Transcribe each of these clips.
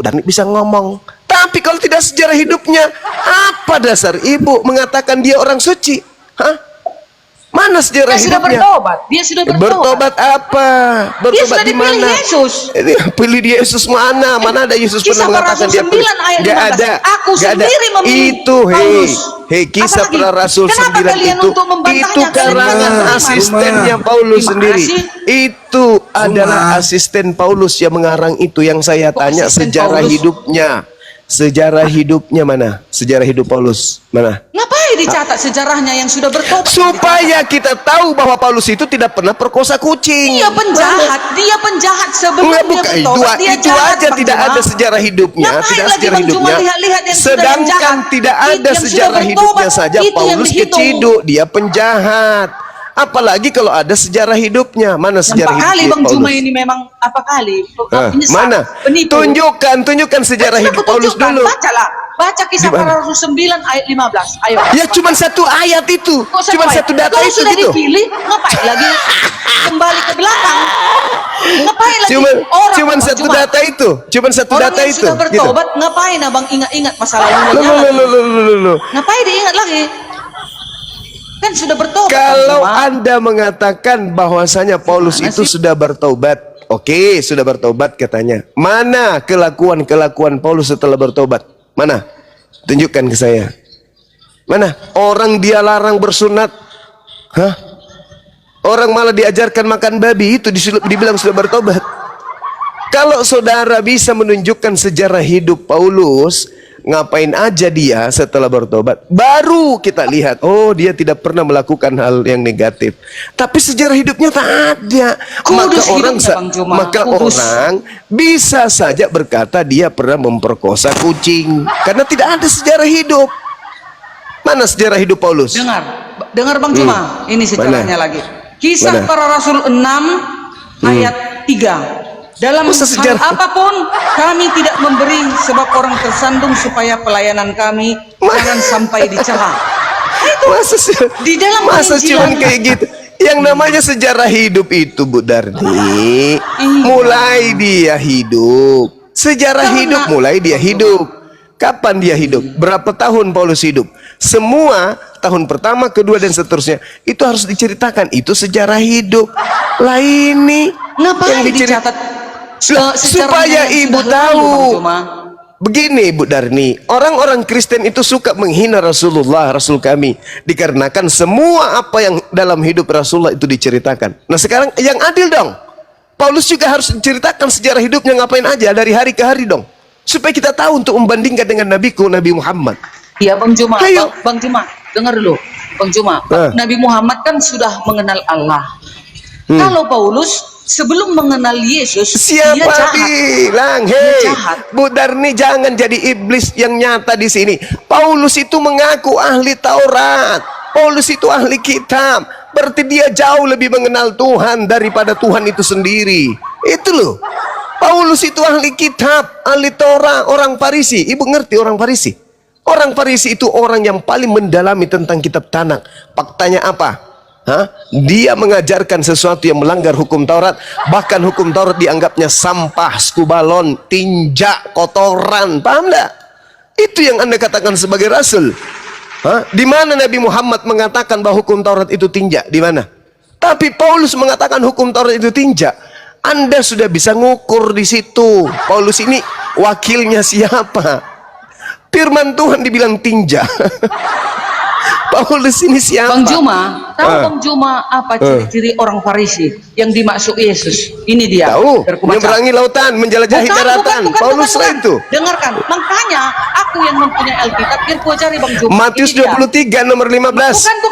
Darni bisa ngomong. Tapi kalau tidak sejarah hidupnya, apa dasar ibu mengatakan dia orang suci? Hah? Mana sejarah Dia sudah hidupnya? bertobat. Dia sudah bertobat. Bertobat apa? Dia Bertobat sudah di dipilih mana? Yesus. Pilih Yesus mana? Mana ada Yesus Kisah pernah para mengatakan Rasul dia 9 pilih? ayat Gak 15. ada. Aku Gak ada. sendiri memilih Itu Paulus. Kisah Apalagi? para Rasul Kenapa 9 kalian itu untuk membantahnya? itu Kalian karangan jangan terima. asistennya Paulus Gimana sendiri. sih? Itu adalah asisten Paulus yang mengarang itu. Yang saya Kok tanya asisten sejarah Paulus? hidupnya. Sejarah hidupnya mana? Sejarah hidup Paulus mana? Ngapain dicatat sejarahnya yang sudah bertobat? Supaya kita tahu bahwa Paulus itu tidak pernah perkosa kucing. Dia penjahat. Dia penjahat sebelum Enggak, dia bukan bertobat. Dia itu jahat, aja Bang tidak Juma. ada sejarah hidupnya, Ngapain tidak lagi sejarah Bang Juma hidupnya. lihat-lihat yang sudah Sedangkan jahat? tidak Yang ada sudah sejarah bertobat, hidupnya saja itu yang Paulus dihitung. keciduk, dia penjahat. Apalagi kalau ada sejarah hidupnya. Mana sejarah Nampak kali hidup Bang Paulus? Juma ini memang apa kali? Penyesat, Mana? penipu. Tunjukkan sejarah hidup Paulus dulu. Bacalah. Baca kisah Di mana? para Rasul 9 ayat 15. Ayo. Ya cuma satu ayat itu. Kok Cuma ayat? satu data Kalau itu sudah gitu. dipilih, ngapain lagi kembali ke belakang? Ngapain lagi? Cuma satu Juma. data itu. Cuma satu Orang data yang itu. sudah Gitu. bertobat, ngapain abang ingat-ingat masa lalunya? Loh. Ngapain diingat lagi? Kan sudah bertobat. Kalau Bang Juma. Anda mengatakan bahwasanya Paulus Gimana itu sih? sudah bertobat, oke, sudah bertobat katanya. Mana kelakuan Paulus setelah bertobat? Mana? Tunjukkan ke saya. Mana? Orang dia larang bersunat. Hah? Orang malah diajarkan makan babi, itu dibilang sudah bertobat. Kalau saudara bisa menunjukkan sejarah hidup Paulus, ngapain aja dia setelah bertobat, baru kita lihat, oh dia tidak pernah melakukan hal yang negatif. Tapi sejarah hidupnya tak ada. Kudus hidupnya, Bang Juma. Maka Kudus. orang bisa saja berkata dia pernah memperkosa kucing karena tidak ada sejarah hidup. Mana sejarah hidup Paulus? Dengar Bang Juma, ini sejarahnya Mana? lagi. Kisah Mana? para Rasul 6 ayat 3. Dalam Masa hal sejarah? apapun kami tidak memberi sebab orang tersandung supaya pelayanan kami jangan sampai dicela. Masa Di dalam masa Injil cuman ada. kayak gitu. Yang namanya sejarah hidup itu Bu Darni, mulai dia hidup. Sejarah Karena- hidup mulai dia hidup. Kapan dia hidup? Berapa tahun Paulus hidup? Semua tahun pertama, kedua dan seterusnya itu harus diceritakan. Itu sejarah hidup. Lah ini Ngapain yang dicatat? supaya Sejarahnya yang ibu sudah lalu, tahu. Bang Juma. Begini Bu Darni, orang-orang Kristen itu suka menghina Rasulullah, Rasul kami, dikarenakan semua apa yang dalam hidup Rasulullah itu diceritakan. Nah sekarang yang adil dong, Paulus juga harus menceritakan sejarah hidupnya ngapain aja dari hari ke hari dong, supaya kita tahu untuk membandingkan dengan Nabiku, Nabi Muhammad. Iya Bang Juma, Ayo. Bang Juma, dengar dulu. Bang Juma, Nabi Muhammad kan sudah mengenal Allah. Kalau Paulus sebelum mengenal Yesus, dia Siapa jahat. bilang, Dia hei, jahat. Bu Darni jangan jadi iblis yang nyata di sini. Paulus itu mengaku ahli Taurat. Paulus itu ahli kitab. Berarti dia jauh lebih mengenal Tuhan daripada Tuhan itu sendiri. Itu loh. Paulus itu ahli kitab, ahli Taurat, orang Farisi. Ibu ngerti orang Farisi? Orang Farisi itu orang yang paling mendalami tentang kitab Tanakh. Faktanya apa? Hah? Dia mengajarkan sesuatu yang melanggar hukum Taurat. Bahkan hukum Taurat dianggapnya sampah, skubalon, tinja, kotoran. Paham enggak? Itu yang Anda katakan sebagai rasul. Hah? Di mana Nabi Muhammad mengatakan bahwa hukum Taurat itu tinja? Di mana? Tapi Paulus mengatakan hukum Taurat itu tinja. Anda sudah bisa ngukur di situ. Paulus ini wakilnya siapa? Firman Tuhan dibilang tinja. Paulus ini siapa? Bang Juma, tahu Bang Juma apa ciri-ciri orang Farisi yang dimaksud Yesus? Ini dia. Tahu, Biar ku baca. menyeberangi lautan, menjelajahi daratan. Paulus lah itu. Dengarkan, makanya aku yang mempunyai Alkitab, biar ku cari Bang Juma. Matius Ini dia. 23 nomor 15.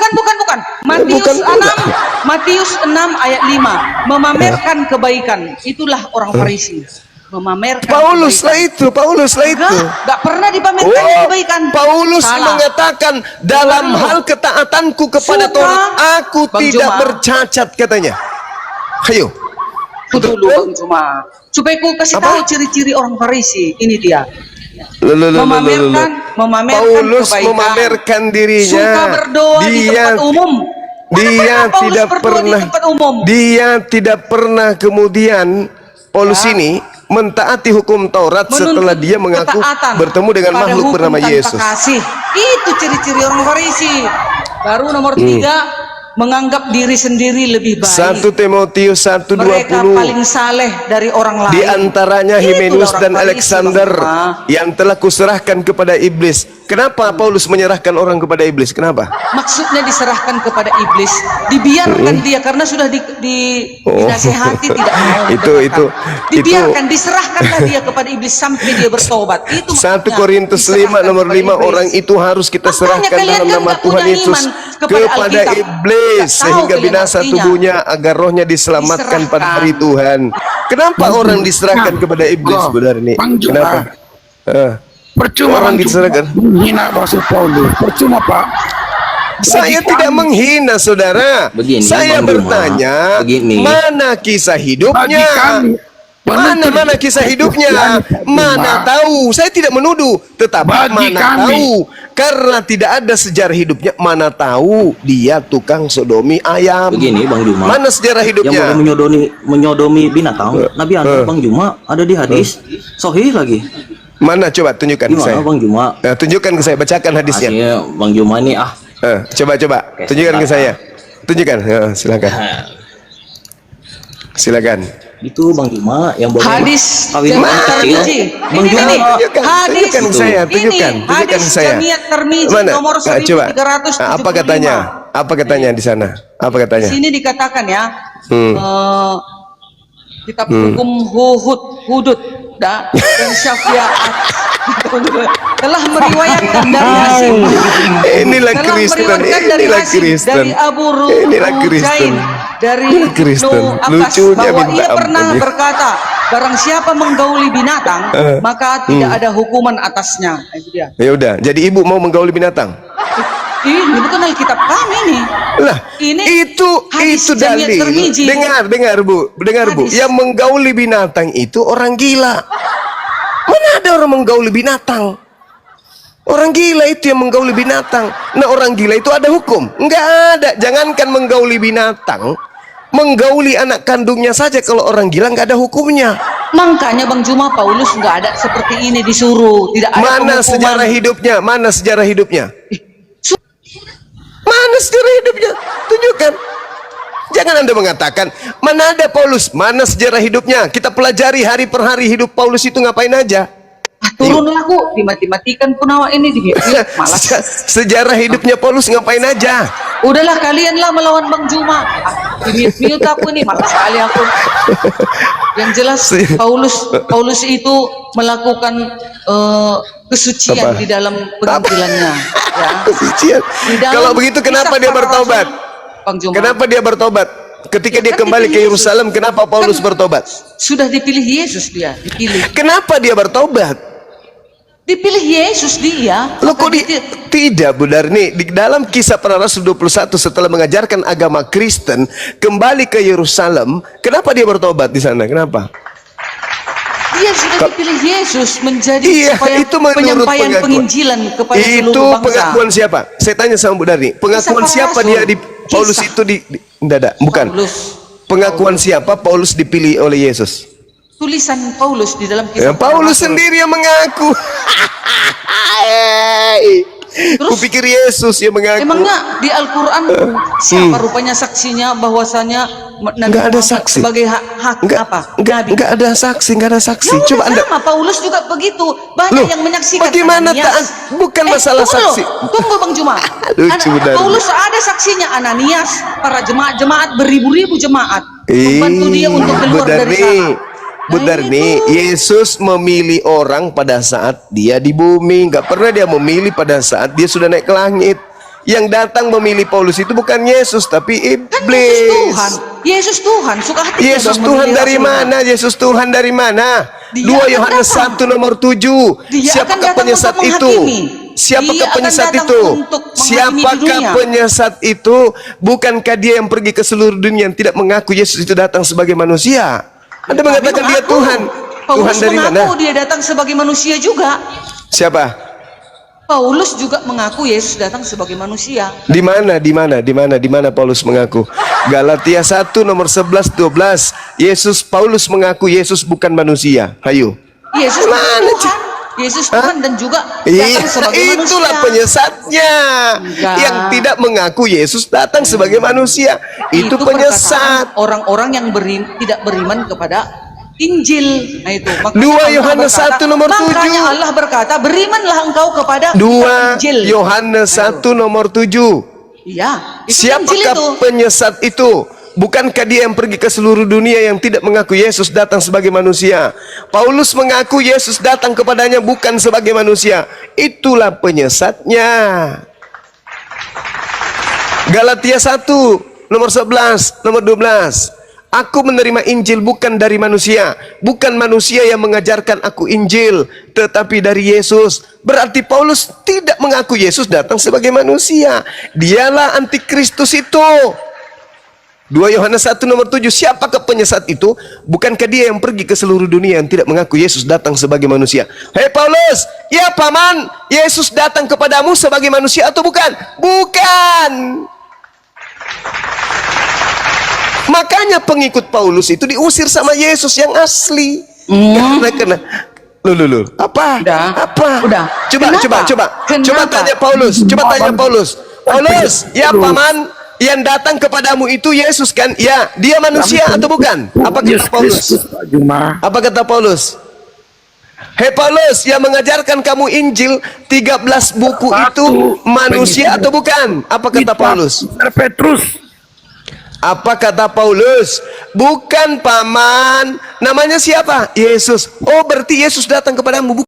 Bukan. Matius Bukan 6, Matius 6 ayat 5. Memamerkan kebaikan. Itulah orang Farisi. Memamerkan Paulus lah kebaikan. itu, Paulus lah itu. Enggak pernah dipamerkan kebaikan. Paulus Salah. mengatakan dalam Dengar hal ketaatanku kepada Suka. Taurat aku Bang tidak Juma. bercacat katanya. Ayo. Dulu Bang Juma. Supaya ku kasih Apa? tahu ciri-ciri orang Farisi. Ini dia. Memamerkan Paulus kebaikan. memamerkan dirinya. Suka berdoa di tempat umum. Dia Kenapa Paulus tidak berdoa pernah di tempat umum? Dia tidak pernah kemudian Paulus Ya. ini mentaati hukum Taurat setelah dia mengaku ketaatan bertemu dengan pada makhluk hukum bernama tanpa Yesus. kasih. Itu ciri-ciri orang Farisi. Baru nomor 3, menganggap diri sendiri lebih baik. 1 Timotius Mereka 1:20. paling saleh dari orang lain. Di antaranya Itulah Hymenus orang dan Farisi, Alexander Bang Juma. yang telah kuserahkan kepada iblis. Kenapa Paulus menyerahkan orang kepada iblis? Kenapa? Maksudnya diserahkan kepada iblis, dibiarkan dia karena sudah dinasihati tidak mau. Dibiarkan, diserahkanlah dia kepada iblis sampai dia bertobat. Itu 1 maksudnya, Korintus 5 diserahkan nomor kepada 5, iblis. orang itu harus kita Makanya serahkan kalian dalam kan nama nggak Tuhan punya Yesus iman kepada Alkitab. iblis Nggak tahu sehingga kalian binasa artinya. tubuhnya agar rohnya diselamatkan pada Diserahkan. hari Tuhan. Kenapa orang diserahkan kepada iblis, Saudara ini? Bang Juma, Kenapa? percuma Orang Bang Juma diserahkan. menghina Rasul Paulus. Percuma Pak. Saya tidak menghina, Saudara. Begini, Saya Bang Juma. bertanya, Begini. mana kisah Bagi hidupnya? kami, Mana kisah hidupnya? Mana tahu? Saya tidak menuduh, tetapi Bagi mana kami. tahu? Karena tidak ada sejarah hidupnya. Mana tahu dia tukang sodomi ayam? Begini Bang Juma, Mana sejarah yang hidupnya? mau menyodomi binatang, Nabi Anda Bang Juma ada di hadis Sahih lagi. Mana coba tunjukkan ke Gimana saya? Bang Juma? Tunjukkan ke saya, bacakan hadisnya. Akhirnya Bang Juma ini Coba Oke, tunjukkan ke silakan. saya. Tunjukkan. Silakan. Silakan. itu Bang Juma yang boleh Hadis kawin Jamiat anak kecil. Termizi. Bang Ini, Juma ini. Tunjukkan, Hadis tunjukkan ke saya, tunjukkan ini ke hadis saya. Jamiat Termizi Mana? nomor Coba. 1375. Apa katanya? Apa katanya di sana? Apa Di katanya? sini dikatakan ya, Hmm. kitab hukum Hudud dan Syafi'at telah meriwayatkan dari Hasim. Inilah Telah Kristen, meriwayatkan dari inilah Hasim, Kristen. dari Abu Inilah Kristen. Rujain, dari Inilah Kristen. Ibnu Abbas, Lucunya bahwa minta ia pernah ampun ya. berkata, barang siapa menggauli binatang, maka tidak ada hukuman atasnya. Itu dia. Ya udah, jadi ibu mau menggauli binatang. Ini bukan Alkitab kami nih. Lah, Ini itu hadis Jamiat dalil. Termizi. Dengar Bu, Hadis. yang menggauli binatang itu orang gila. Mana ada orang menggauli binatang? Orang gila itu yang menggauli binatang. Nah, orang gila itu ada hukum? Enggak ada. Jangankan menggauli binatang, menggauli anak kandungnya saja kalau orang gila enggak ada hukumnya. Makanya Bang Juma Paulus nggak ada seperti ini disuruh, tidak ada Mana penghukuman. sejarah hidupnya? Mana sejarah hidupnya? Mana sejarah hidupnya? Tunjukkan. Jangan Anda mengatakan, mana ada Paulus? Mana sejarah hidupnya? Kita pelajari hari per hari hidup Paulus itu ngapain aja. Turun aku dimati-matikan punawa ini di malas. Sejarah hidupnya Paulus ngapain aja? Udahlah kalianlah melawan Bang Juma. Mute aku nih, malas sekali aku. Yang jelas Paulus itu melakukan kesucian Apa? di dalam penginjilannya. Ya. Kesucian. Di dalam Kalau begitu kenapa kisah dia para bertobat? rasul, Bang Juma. Kenapa dia bertobat? Ketika Ya, dia kan kembali ke dipilih Yerusalem, Yesus. kenapa Paulus Kan bertobat? Sudah dipilih Yesus dia, dipilih. Kenapa dia bertobat? Dipilih Yesus dia. Loh kok Maka tidak Bu Darni, di dalam kisah para rasul 21 setelah mengajarkan agama Kristen kembali ke Yerusalem, kenapa dia bertobat di sana? Kenapa? dia sudah dipilih Yesus menjadi Iya, supaya itu menurut penyampaian pengakuan. penginjilan kepada Itu seluruh bangsa. pengakuan siapa? Saya tanya sama Bu Darni, pengakuan Kisah siapa para dia rasul. di Paulus Kisah. itu tidak, bukan. Paulus. Pengakuan siapa Paulus dipilih oleh Yesus? Tulisan Paulus di dalam Ya, kisah para Paulus rasul. sendiri yang mengaku. Terus, Kupikir Yesus yang mengaku. emangnya di Al-Quran siapa rupanya saksinya bahwasanya Nabi Nggak ada Muhammad saksi. sebagai hak apa? Nabi. Enggak ada saksi, enggak ada saksi. Ya udah, Coba Anda sama Paulus juga begitu. Banyak Loh, yang menyaksikan. bagaimana Ananias. taat? Bukan masalah tunggu saksi. loh. Tunggu Bang Juma. Lucu benar. Paulus ada saksinya, Ananias, para jemaat-jemaat beribu-ribu jemaat membantu dia untuk keluar dari sana. Bu Nah, Darni, itu. Yesus memilih orang pada saat dia di bumi. Enggak pernah dia memilih pada saat dia sudah naik ke langit. Yang datang memilih Paulus itu bukan Yesus, tapi Kan iblis. Yesus Tuhan. Yesus Tuhan. Suka hati Yesus dong Tuhan memilih dari rasulnya. mana? Yesus Tuhan dari mana? Dia 2 akan Yohanes datang. 1 nomor 7. Dia akan Siapakah datang penyesat untuk itu? menghakimi. Siapakah Dia akan penyesat datang itu? untuk menghakimi di Siapakah dunia. penyesat itu? Bukankah dia yang pergi ke seluruh dunia yang tidak mengaku Yesus itu datang sebagai manusia? Anda mengatakan Tapi dia mengaku. Tuhan. Paulus Tuhan dari mana? mengaku dia datang sebagai manusia juga. Siapa? Paulus juga mengaku Yesus datang sebagai manusia. Di mana Paulus mengaku? Galatia 1 nomor 11 12. Paulus mengaku Yesus bukan manusia. Ayo. Yesus bukan Mana, Tuhan. Yesus Tuhan dan juga Iya, datang sebagai manusia. itulah penyesatnya. Enggak. Yang tidak mengaku Yesus datang sebagai manusia. Itu penyesat. perkataan orang-orang yang tidak beriman kepada Injil. Nah itu. Makanya 2 Allah Yohanes berkata, 1 nomor 7. Makanya Allah berkata, berimanlah engkau kepada 2 Injil. Yohanes 1 nomor 7. Iya. Itu Injil Siapakah itu. penyesat itu? Bukankah dia yang pergi ke seluruh dunia yang tidak mengaku Yesus datang sebagai manusia? Paulus mengaku Yesus datang kepadanya bukan sebagai manusia. Itulah penyesatnya. Galatia 1 nomor 11 nomor 12. Aku menerima Injil bukan dari manusia. Bukan manusia yang mengajarkan aku Injil, tetapi dari Yesus. Berarti Paulus tidak mengaku Yesus datang sebagai manusia. Dialah antikristus itu. 2 Yohanes 1 nomor 7. Siapakah penyesat itu? Bukankah dia yang pergi ke seluruh dunia yang tidak mengaku Yesus datang sebagai manusia? Hei Paulus, ya paman, Yesus datang kepadamu sebagai manusia atau bukan? Bukan. Makanya pengikut Paulus itu diusir sama Yesus yang asli. Karena lu apa? Udah. Apa? Udah. Coba Kenapa? tanya Paulus. Coba tanya Paulus. Paulus, ya paman, yang datang kepadamu itu Yesus kan? Ya, dia manusia atau bukan? Apa kata Paulus? Apa kata Paulus? Hei Paulus, yang mengajarkan kamu Injil 13 buku itu manusia atau bukan? Apa kata Paulus? Petrus. Apa kata Paulus? Bukan paman. Namanya siapa? Yesus. Oh, berarti Yesus datang kepadamu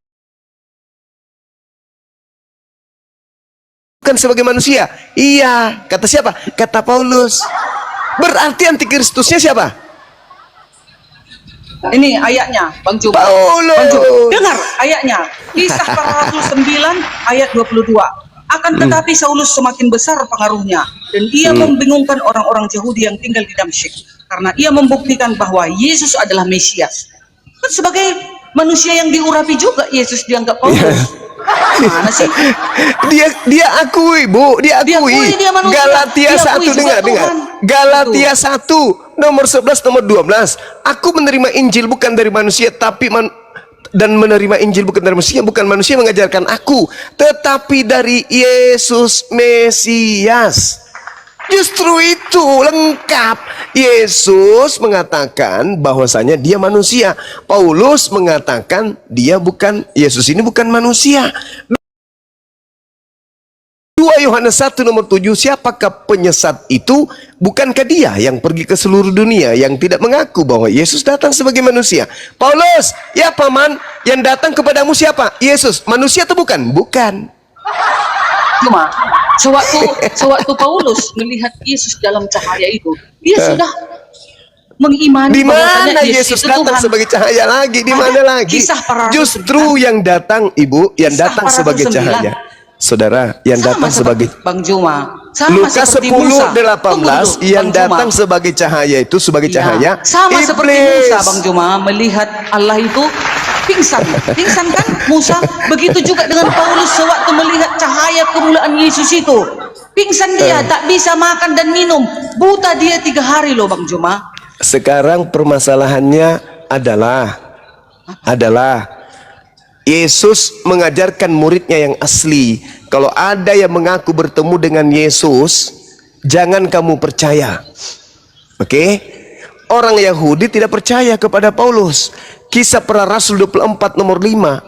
bukan sebagai manusia. Iya. Kata siapa? Kata Paulus. Berarti antikristusnya siapa? Ini ayatnya, Bang Juma. Paulus. Bang Juma, dengar ayatnya. Kisah para Rasul 9 ayat 22. Akan tetapi Saulus semakin besar pengaruhnya dan ia membingungkan orang-orang Yahudi yang tinggal di Damsyik karena ia membuktikan bahwa Yesus adalah Mesias. Kan sebagai manusia yang diurapi juga Yesus dianggap Paulus. Mana sih? Dia akui, Bu. Dia akui. Dia manusia. Galatia Dia 1 akui juga dengar. Tuhan. Galatia 1 nomor 11 nomor 12. Aku menerima Injil bukan dari manusia tapi dan menerima Injil bukan dari manusia, bukan manusia mengajarkan aku, tetapi dari Yesus Mesias. Justru itu lengkap. Yesus mengatakan bahwasanya dia manusia. Paulus mengatakan Yesus ini bukan manusia. 2 Yohanes 1 nomor 7. Siapakah penyesat itu? Bukankah dia yang pergi ke seluruh dunia yang tidak mengaku bahwa Yesus datang sebagai manusia? Paulus, ya paman, yang datang kepadamu siapa? Yesus. Manusia atau bukan? Bukan. Cuma sewaktu Paulus melihat Yesus dalam cahaya itu, dia sudah mengimani Di mana bahwasanya Yesus itu datang Tuhan. sebagai cahaya lagi? Di mana lagi? Kisah para Rasul Justru yang datang, Ibu, yang Kisah datang para Rasul sebagai 9. cahaya. Saudara, yang datang sebagai Bang Juma. Lukas 10 Musa. 18 yang Bang datang Juma. sebagai cahaya itu sebagai Iya. cahaya Sama seperti iblis. Musa, Bang Juma, melihat Allah itu pingsan kan Musa. Begitu juga dengan Paulus sewaktu melihat cahaya kemuliaan Yesus itu, pingsan dia, tak bisa makan dan minum, buta dia 3 hari loh Bang Juma. Sekarang permasalahannya adalah Yesus mengajarkan muridnya yang asli. Kalau ada yang mengaku bertemu dengan Yesus, jangan kamu percaya. Oke? Orang Yahudi tidak percaya kepada Paulus. Kisah para Rasul 24 nomor 5.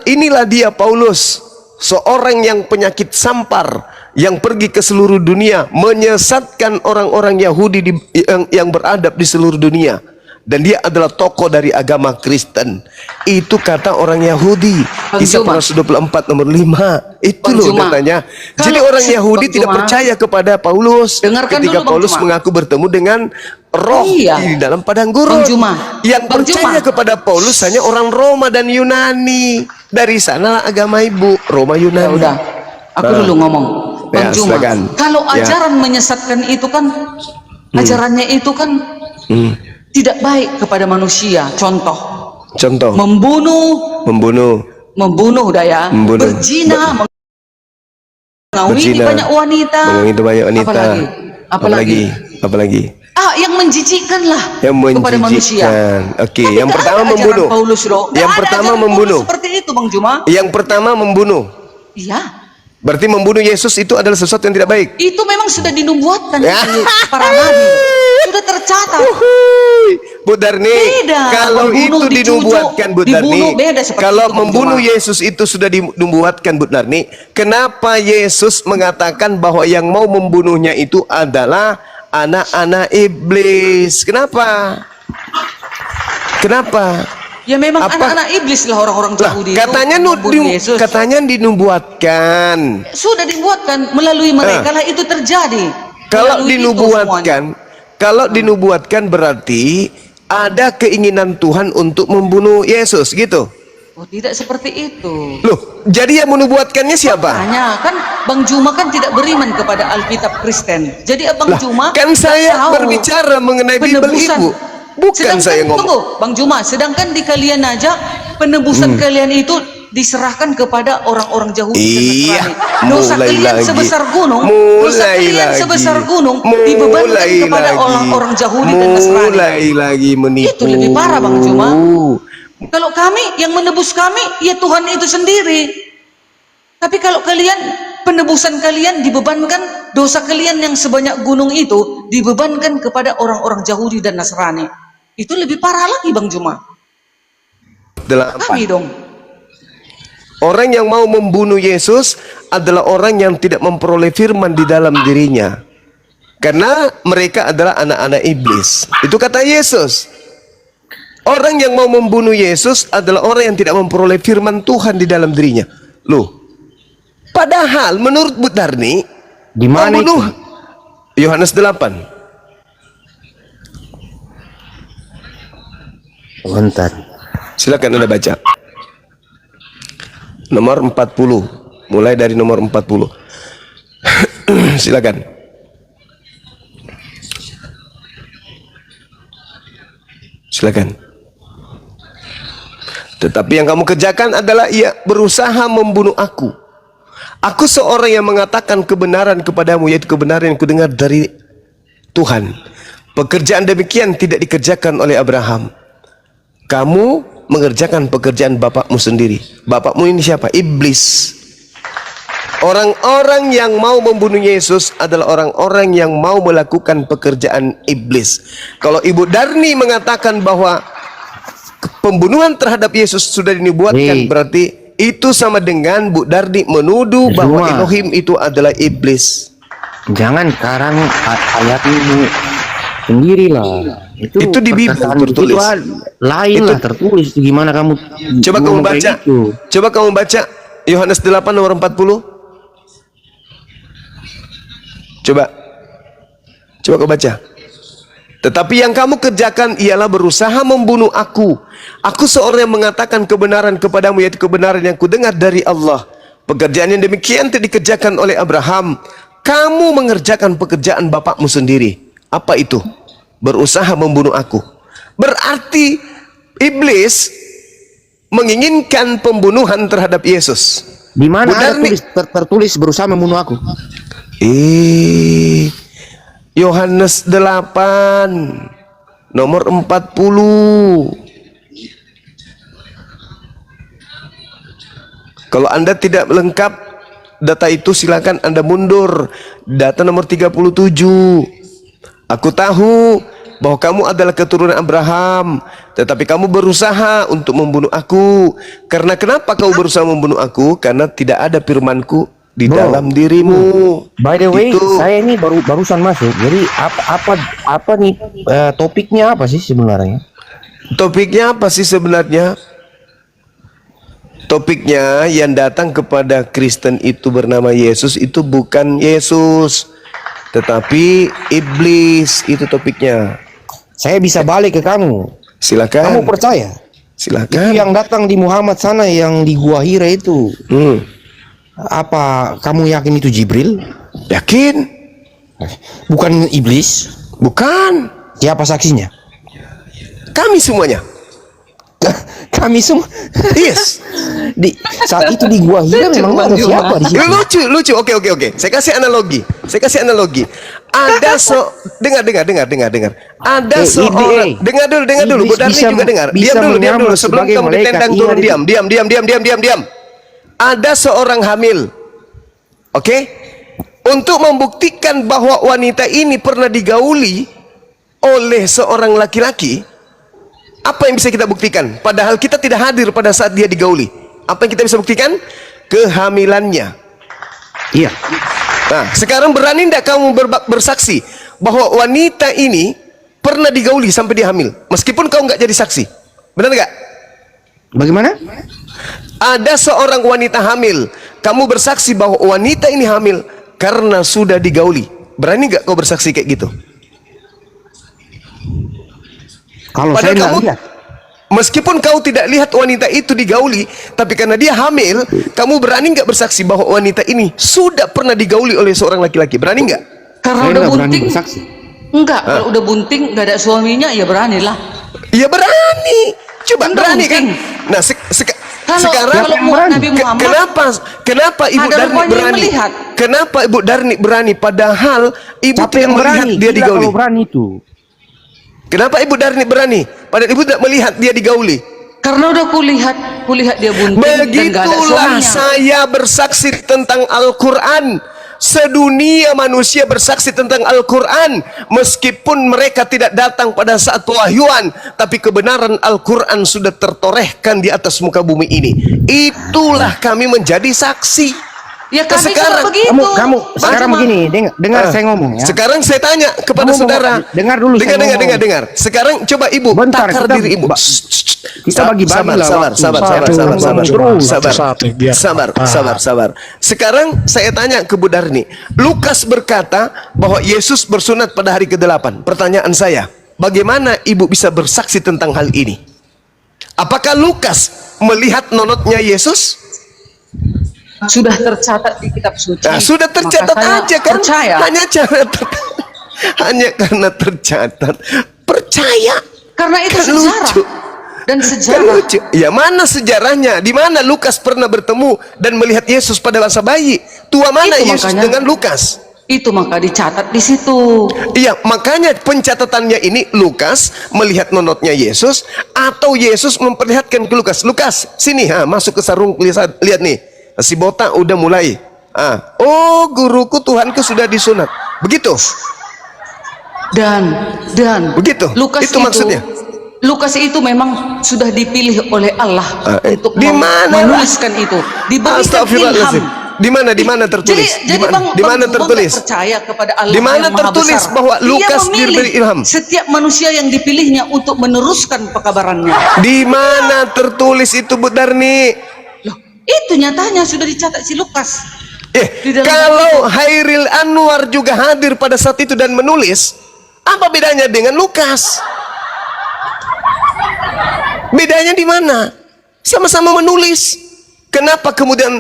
Inilah dia Paulus, seorang yang penyakit sampar, yang pergi ke seluruh dunia menyesatkan orang-orang Yahudi yang beradab di seluruh dunia. Dan dia adalah tokoh dari agama Kristen. Itu kata orang Yahudi. Kisah para Rasul 24 nomor 5. Itu loh datanya. Jadi orang Yahudi tidak percaya kepada Paulus ketika Paulus mengaku bertemu dengan roh di dalam padang gurun. Yang percaya kepada Paulus hanya orang Roma dan Yunani. Dari sanalah agama ibu, Roma Yunani. Udah, aku dulu ngomong. Bang Juma, kalau ajaran menyesatkan itu kan, ajarannya itu kan tidak baik kepada manusia. Contoh membunuh, membunuh daya, Membunuh. berzina, mengawini Berzina, banyak wanita. mengawini banyak wanita. Apalagi? Apalagi? Yang menjijikkan lah Yang kepada manusia. menjijikkan. Oke, Tapi yang nggak pertama ada ajaran membunuh. Paulus, loh. Nggak Yang ada pertama ajaran Paulus membunuh. seperti itu, Bang Juma. Yang pertama membunuh. Iya, Berarti membunuh Yesus itu adalah sesuatu yang tidak baik. itu memang sudah dinubuatkan Ya. oleh para nabi. Sudah tercatat. Uhuy. Bu Darni, Beda. kalau Membunuh, itu dinubuatkan Bu dibunuh, Darni, beda seperti kalau itu, Bang membunuh Juma. Yesus itu sudah dinubuatkan Bu Darni, kenapa Yesus mengatakan bahwa yang mau membunuhnya itu adalah anak-anak iblis? Kenapa? Kenapa? Ya memang Apa? anak-anak iblis lah orang-orang Lah, Yahudi. katanya itu membunuh Yesus. katanya dinubuatkan. Sudah dibuatkan melalui mereka lah itu terjadi. Kalau Melalui itu dinubuatkan, kalau dinubuatkan berarti ada keinginan Tuhan untuk membunuh Yesus gitu. semuanya. Oh, tidak seperti itu. Loh, jadi yang menubuatkannya siapa? Hanya kan Bang Juma kan tidak beriman kepada Alkitab Kristen. Jadi Bang Lah, Juma kan saya tahu berbicara mengenai Bible penebusan. Ibu. Bukan Sedangkan, saya ngomong. tunggu, Bang Juma, sedangkan di kalian aja penebusan kalian itu diserahkan kepada orang-orang Yahudi dan Iya, Nasrani. Dosa mulai kalian lagi. sebesar gunung, dosa Mulai kalian lagi. sebesar gunung dibebankan Mulai kepada lagi. orang-orang Yahudi dan Nasrani. Mulai lagi menipu. Itu lebih parah, Bang Juma. Kalau kami yang menebus kami, ya Tuhan itu sendiri. Tapi kalau kalian, penebusan kalian dibebankan, dosa kalian yang sebanyak gunung itu dibebankan kepada orang-orang Yahudi dan Nasrani. Itu lebih parah lagi, Bang Juma. Kami dong. Orang yang mau membunuh Yesus adalah orang yang tidak memperoleh firman di dalam dirinya. Karena mereka adalah anak-anak iblis. Itu kata Yesus. Orang yang mau membunuh Yesus adalah orang yang tidak memperoleh firman Tuhan di dalam dirinya. Loh, padahal menurut Bu Darni, Di mana itu? membunuh Yohanes 8. Bentar. Silakan Anda baca. Nomor 40. Mulai dari nomor 40. Silakan. Silakan. Tetapi yang kamu kerjakan adalah ia berusaha membunuh aku. Aku seorang yang mengatakan kebenaran kepadamu, yaitu kebenaran yang kudengar dari Tuhan. Pekerjaan demikian tidak dikerjakan oleh Abraham. Kamu mengerjakan pekerjaan bapakmu sendiri. Bapakmu ini siapa? Iblis. Orang-orang yang mau membunuh Yesus adalah orang-orang yang mau melakukan pekerjaan iblis. Kalau Ibu Darni mengatakan bahwa pembunuhan terhadap Yesus sudah dinubuatkan, berarti itu sama dengan Bu Darni menuduh bahwa Semua. Elohim itu adalah iblis. Jangan sekarang ayat ini sendirilah. Itu di Bible perkataan tertulis. itu lain lah tertulis. Gimana kamu Coba kamu ngomong kayak baca. gitu? Coba kamu baca Yohanes 8 nomor 40. Coba kau baca. Tetapi yang kamu kerjakan ialah berusaha membunuh aku. Aku seorang yang mengatakan kebenaran kepadamu, yaitu kebenaran yang kudengar dari Allah. Pekerjaan yang demikian tidak dikerjakan oleh Abraham. Kamu mengerjakan pekerjaan bapakmu sendiri. Apa itu? Berusaha membunuh aku. Berarti iblis menginginkan pembunuhan terhadap Yesus. Di mana Bu ada Darni- tertulis berusaha membunuh aku? Yohanes 8 nomor 40. Kalau Anda tidak lengkap data itu, silakan Anda mundur. Data nomor 37. Aku tahu bahwa kamu adalah keturunan Abraham, tetapi kamu berusaha untuk membunuh aku. Karena kenapa kau berusaha membunuh aku? Karena tidak ada firmanku di Bro, dalam dirimu. By the way, Itu. saya ini barusan masuk. Jadi apa nih topiknya apa sih sebenarnya? Topiknya apa sih sebenarnya? Topiknya yang datang kepada Kristen itu bernama Yesus itu bukan Yesus, tetapi iblis. Itu topiknya. Saya bisa balik ke kamu. Silakan. Kamu percaya? Silakan. Itu yang datang di Muhammad sana yang di Gua Hira itu. Apa kamu yakin itu Jibril? Yakin? Bukan iblis? Bukan. Siapa saksinya? Kami semuanya. Kami semua. Yes. di saat itu di Gua Hira memang ada siapa di situ? Lucu. Oke. Saya kasih analogi. Ada dengar. Ada seorang dengar dulu. Bu Darni juga dengar. Diam dulu sebelum kamu ditendang turun. Diam. Ada seorang hamil. Oke? Untuk membuktikan bahwa wanita ini pernah digauli oleh seorang laki-laki, apa yang bisa kita buktikan? Padahal kita tidak hadir pada saat dia digauli. Apa yang kita bisa buktikan? Kehamilannya. Iya. Nah, sekarang berani tidak kamu bersaksi bahwa wanita ini pernah digauli sampai dia hamil, meskipun kau nggak jadi saksi? Benar nggak? Bagaimana? Ada seorang wanita hamil, kamu bersaksi bahwa wanita ini hamil karena sudah digauli. Berani nggak kau bersaksi kayak gitu? Kalau Padahal saya nggak kamu, lihat. meskipun kau tidak lihat wanita itu digauli, tapi karena dia hamil, kamu berani nggak bersaksi bahwa wanita ini sudah pernah digauli oleh seorang laki-laki? Berani nggak? Karena Saya udah nggak berani bunting. bersaksi. Enggak, kalau udah bunting nggak ada suaminya ya beranilah. Ya berani. Coba Kan berani kan? bunting. Nah, sekarang Nabi Muhammad kenapa Ibu ada Darni rupanya yang berani? melihat. Kenapa Ibu Darni berani padahal Ibu Siapa tidak yang melihat berani? dia Gila digauli? kalau berani itu. Kenapa Ibu Darni berani padahal Ibu tidak melihat dia digauli? karena udah kulihat dia bunting dan gak ada Begitulah suaminya. saya bersaksi tentang Al-Quran. Sedunia manusia bersaksi tentang Al-Quran, meskipun mereka tidak datang pada saat pewahyuan, tapi kebenaran Al-Quran sudah tertorehkan di atas muka bumi ini. Itulah kami menjadi saksi. Ya kami Sekarang- juga begitu. Kamu sekarang Cuma- begini, dengar saya ngomong ya. Sekarang saya tanya kepada Kamu mau- saudara. dengar dulu saya ngomong. Dengar. Sekarang coba Ibu Bentar, takar kita- diri Ibu. kita bagi-bagi lah waktu. Sabar. Terus. Sekarang saya tanya ke Bu Darni. Lukas berkata bahwa Yesus bersunat pada hari ke-8. Pertanyaan saya, bagaimana Ibu bisa bersaksi tentang hal ini? Apakah Lukas melihat nonotnya Yesus? Sudah tercatat di kitab suci. Nah, sudah tercatat Maka saya aja kan? percaya. Hanya karena tercatat. Percaya. Karena itu Kan sejarah. lucu. Dan Kan sejarah. lucu. Ya mana sejarahnya? Di mana Lukas pernah bertemu dan melihat Yesus pada masa bayi? Tua mana Itu Yesus makanya- dengan Lukas? Itu maka dicatat di situ. Iya, makanya pencatatannya ini Lukas melihat nonotnya Yesus atau Yesus memperlihatkan ke Lukas. Lukas, sini, masuk ke sarung, lihat nih. Si botak udah mulai. Oh, guruku Tuhanku sudah disunat. Begitu. Dan Begitu? Lukas Itu maksudnya? Lukas itu memang sudah dipilih oleh Allah untuk di mana? menuliskan itu. Diberikan Astagfirullahaladzim. ilham. Di mana tertulis? Jadi Di mana tertulis? percaya kepada Allah Di mana yang Maha tertulis Besar. bahwa Dia Lukas memilih diberi ilham? setiap manusia yang dipilihnya untuk meneruskan pekabarannya. Di mana tertulis itu, Bu Darni? Loh, itu nyatanya sudah dicatat si Lukas. Di dalam Kalau Hairil Anwar juga hadir pada saat itu dan menulis, apa bedanya dengan Lukas? Bedanya di mana? Sama-sama menulis. Kenapa kemudian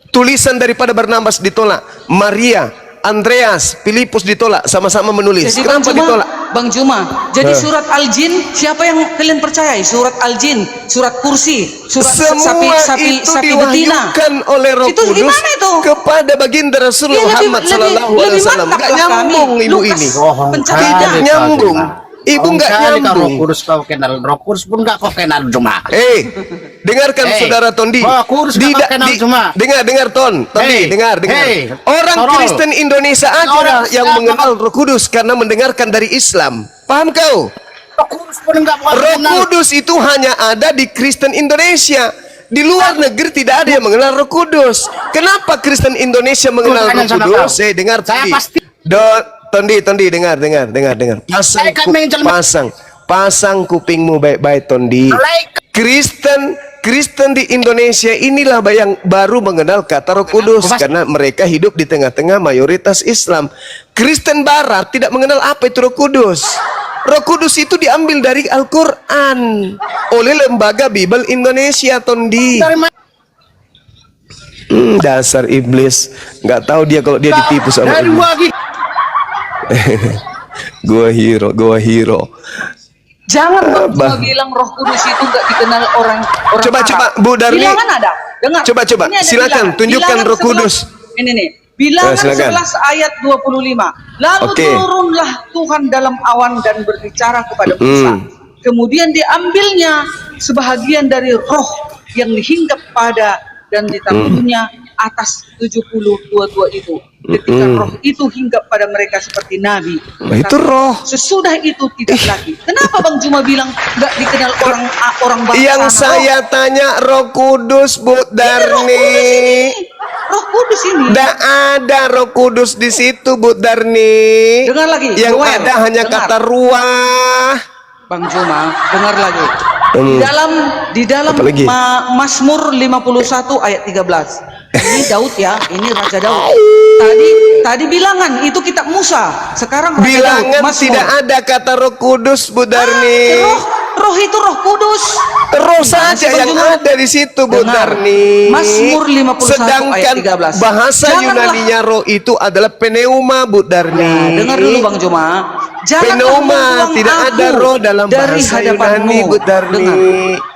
tulisan daripada Barnabas ditolak? Maria, Andreas, Filipus ditolak, sama-sama menulis. Jadi Kenapa ditolak? Bang Juma, jadi surat Al-Jin siapa yang kalian percaya? Surat Al-Jin, surat Kursi, surat Semua sapi itu betina. diwahyukan oleh Roh Itu Kudus gimana itu? kepada baginda Rasulullah Muhammad sallallahu alaihi wasallam. Enggak nyambung Ibu ini. Pencatatnya. Tidak nyambung. Ibu nggak nyambung. Roh Kudus kau kenal, Roh Kudus pun nggak kau kenal cuma. Dengarkan saudara Tondi. Roh Kudus nggak kau kenal cuma. Dengar Tondi, dengar. Orang Tolol. Kristen Indonesia aja yang mengenal Roh Kudus karena mendengarkan dari Islam. Paham kau? Roh Kudus pun nggak kau Roh kenal. Kudus itu hanya ada di Kristen Indonesia. Di luar negeri tidak ada yang mengenal Roh Kudus. Kenapa Kristen Indonesia mengenal Roh Tanya sama Kudus? kau. Dengar Saya Tondi. pasti- Tondi, dengar. Saya kan menjelma- Pasang kupingmu baik-baik, Tondi. Kristen di Indonesia inilah yang baru mengenal kata Roh Kudus karena mereka hidup di tengah-tengah mayoritas Islam. Kristen Barat tidak mengenal apa itu Roh Kudus. Roh Kudus itu diambil dari Al-Quran oleh Lembaga Bible Indonesia, Tondi. Dasar iblis, nggak tahu dia kalau dia ditipu sama Dari iblis. gua gitu. Gua hero. Jangan Bang cuma bilang Roh Kudus itu nggak dikenal orang Coba, Arab. coba, Bu Darni. Bilangan ada. Dengar. Coba, Ini ada silakan, bilangan. tunjukkan Bilangan Roh Kudus. Ini nih. Bilangan silakan. 11 ayat 25. Lalu Oke. turunlah Tuhan dalam awan dan berbicara kepada Musa. Kemudian diambilnya sebahagian dari roh yang dihinggap pada dan ditaruhnya atas 70-22 itu. Ketika roh itu hinggap pada mereka seperti nabi. Nah, itu Tapi roh. sesudah itu tidak lagi. Kenapa Bang Juma bilang nggak dikenal orang bangsa? Yang saya tanya Roh Kudus, Bu Darni. Roh Kudus ini. Tidak ada Roh Kudus di situ, Bu Darni. Dengar lagi, Yang Joel, ada hanya dengar. kata ruah. Bang Juma, dengar lagi. Hmm. Di dalam Apa lagi? Mazmur 51 ayat 13. Ini Daud ya, ini Raja Daud. Tadi bilangan itu kitab Musa. Sekarang Raja Bilangan Daud, Mazmur. tidak ada kata Roh Kudus, Bu Darni. Roh itu Roh Kudus. Roh saja Bang yang Juma. ada di situ, Bu Dengar. Darni. Mazmur 51 Sedangkan ayat 13. bahasa Janganlah- Yunaninya roh itu adalah pneuma, Bu Darni. Nah, dengar dulu Bang Juma. Janganlah Pneuma, membuang tidak aku ada roh dalam dari bahasa hadapanmu. Yunani, Bu Darni. Dengar,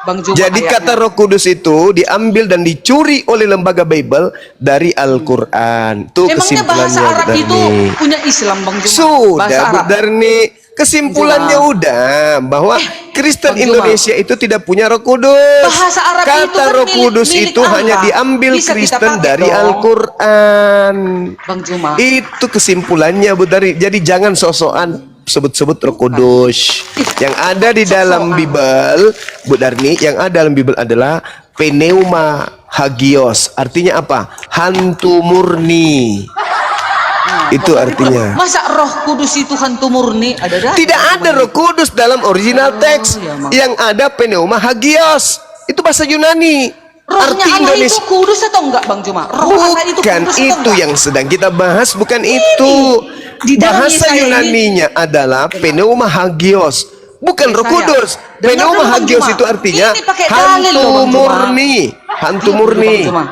Bang Juma, Jadi ayatnya. kata Roh Kudus itu diambil dan dicuri oleh lembaga Bible dari Al-Quran. Itu Emangnya kesimpulannya, bahasa Bu Arab Darni. itu punya Islam Bang Juma? Sudah, Bahasa Bu Arab. Darni. Kesimpulannya Juma. udah bahwa Kristen Bang Juma. Indonesia itu tidak punya Roh Kudus. Bahasa Arab itu Kata kan Roh Kudus milik itu Allah. hanya diambil Bisa kita Kristen pakai dari dong. Al-Quran. Bang Juma. Itu kesimpulannya, Bu Darni. Jadi jangan sosokan sebut-sebut Roh Kudus. Yang ada di dalam Bible, Bu Darni, yang ada dalam Bible adalah pneuma hagios. Artinya apa? Hantu murni. Itu artinya. Masa Roh Kudus itu hantu murni ada? Tidak ada Roh Kudus dalam original teks. iya, Mak. Yang ada pneuma hagios. Itu bahasa Yunani. Rohnya Arti Allah Indonesia. itu kudus atau enggak Bang Juma? Roh Allah itu Bukan kudus atau itu enggak? yang sedang kita bahas, bukan itu. Di dalam Bahasa Yesaya ini- Yunaninya adalah pneuma hagios, bukan Roh Yesaya. Kudus. Dengar Pneuma dulu, Bang hagios Juma. itu artinya Ini pakai dalil hantu loh, Bang Juma. murni, hantu Diam dulu, murni. Bang Juma.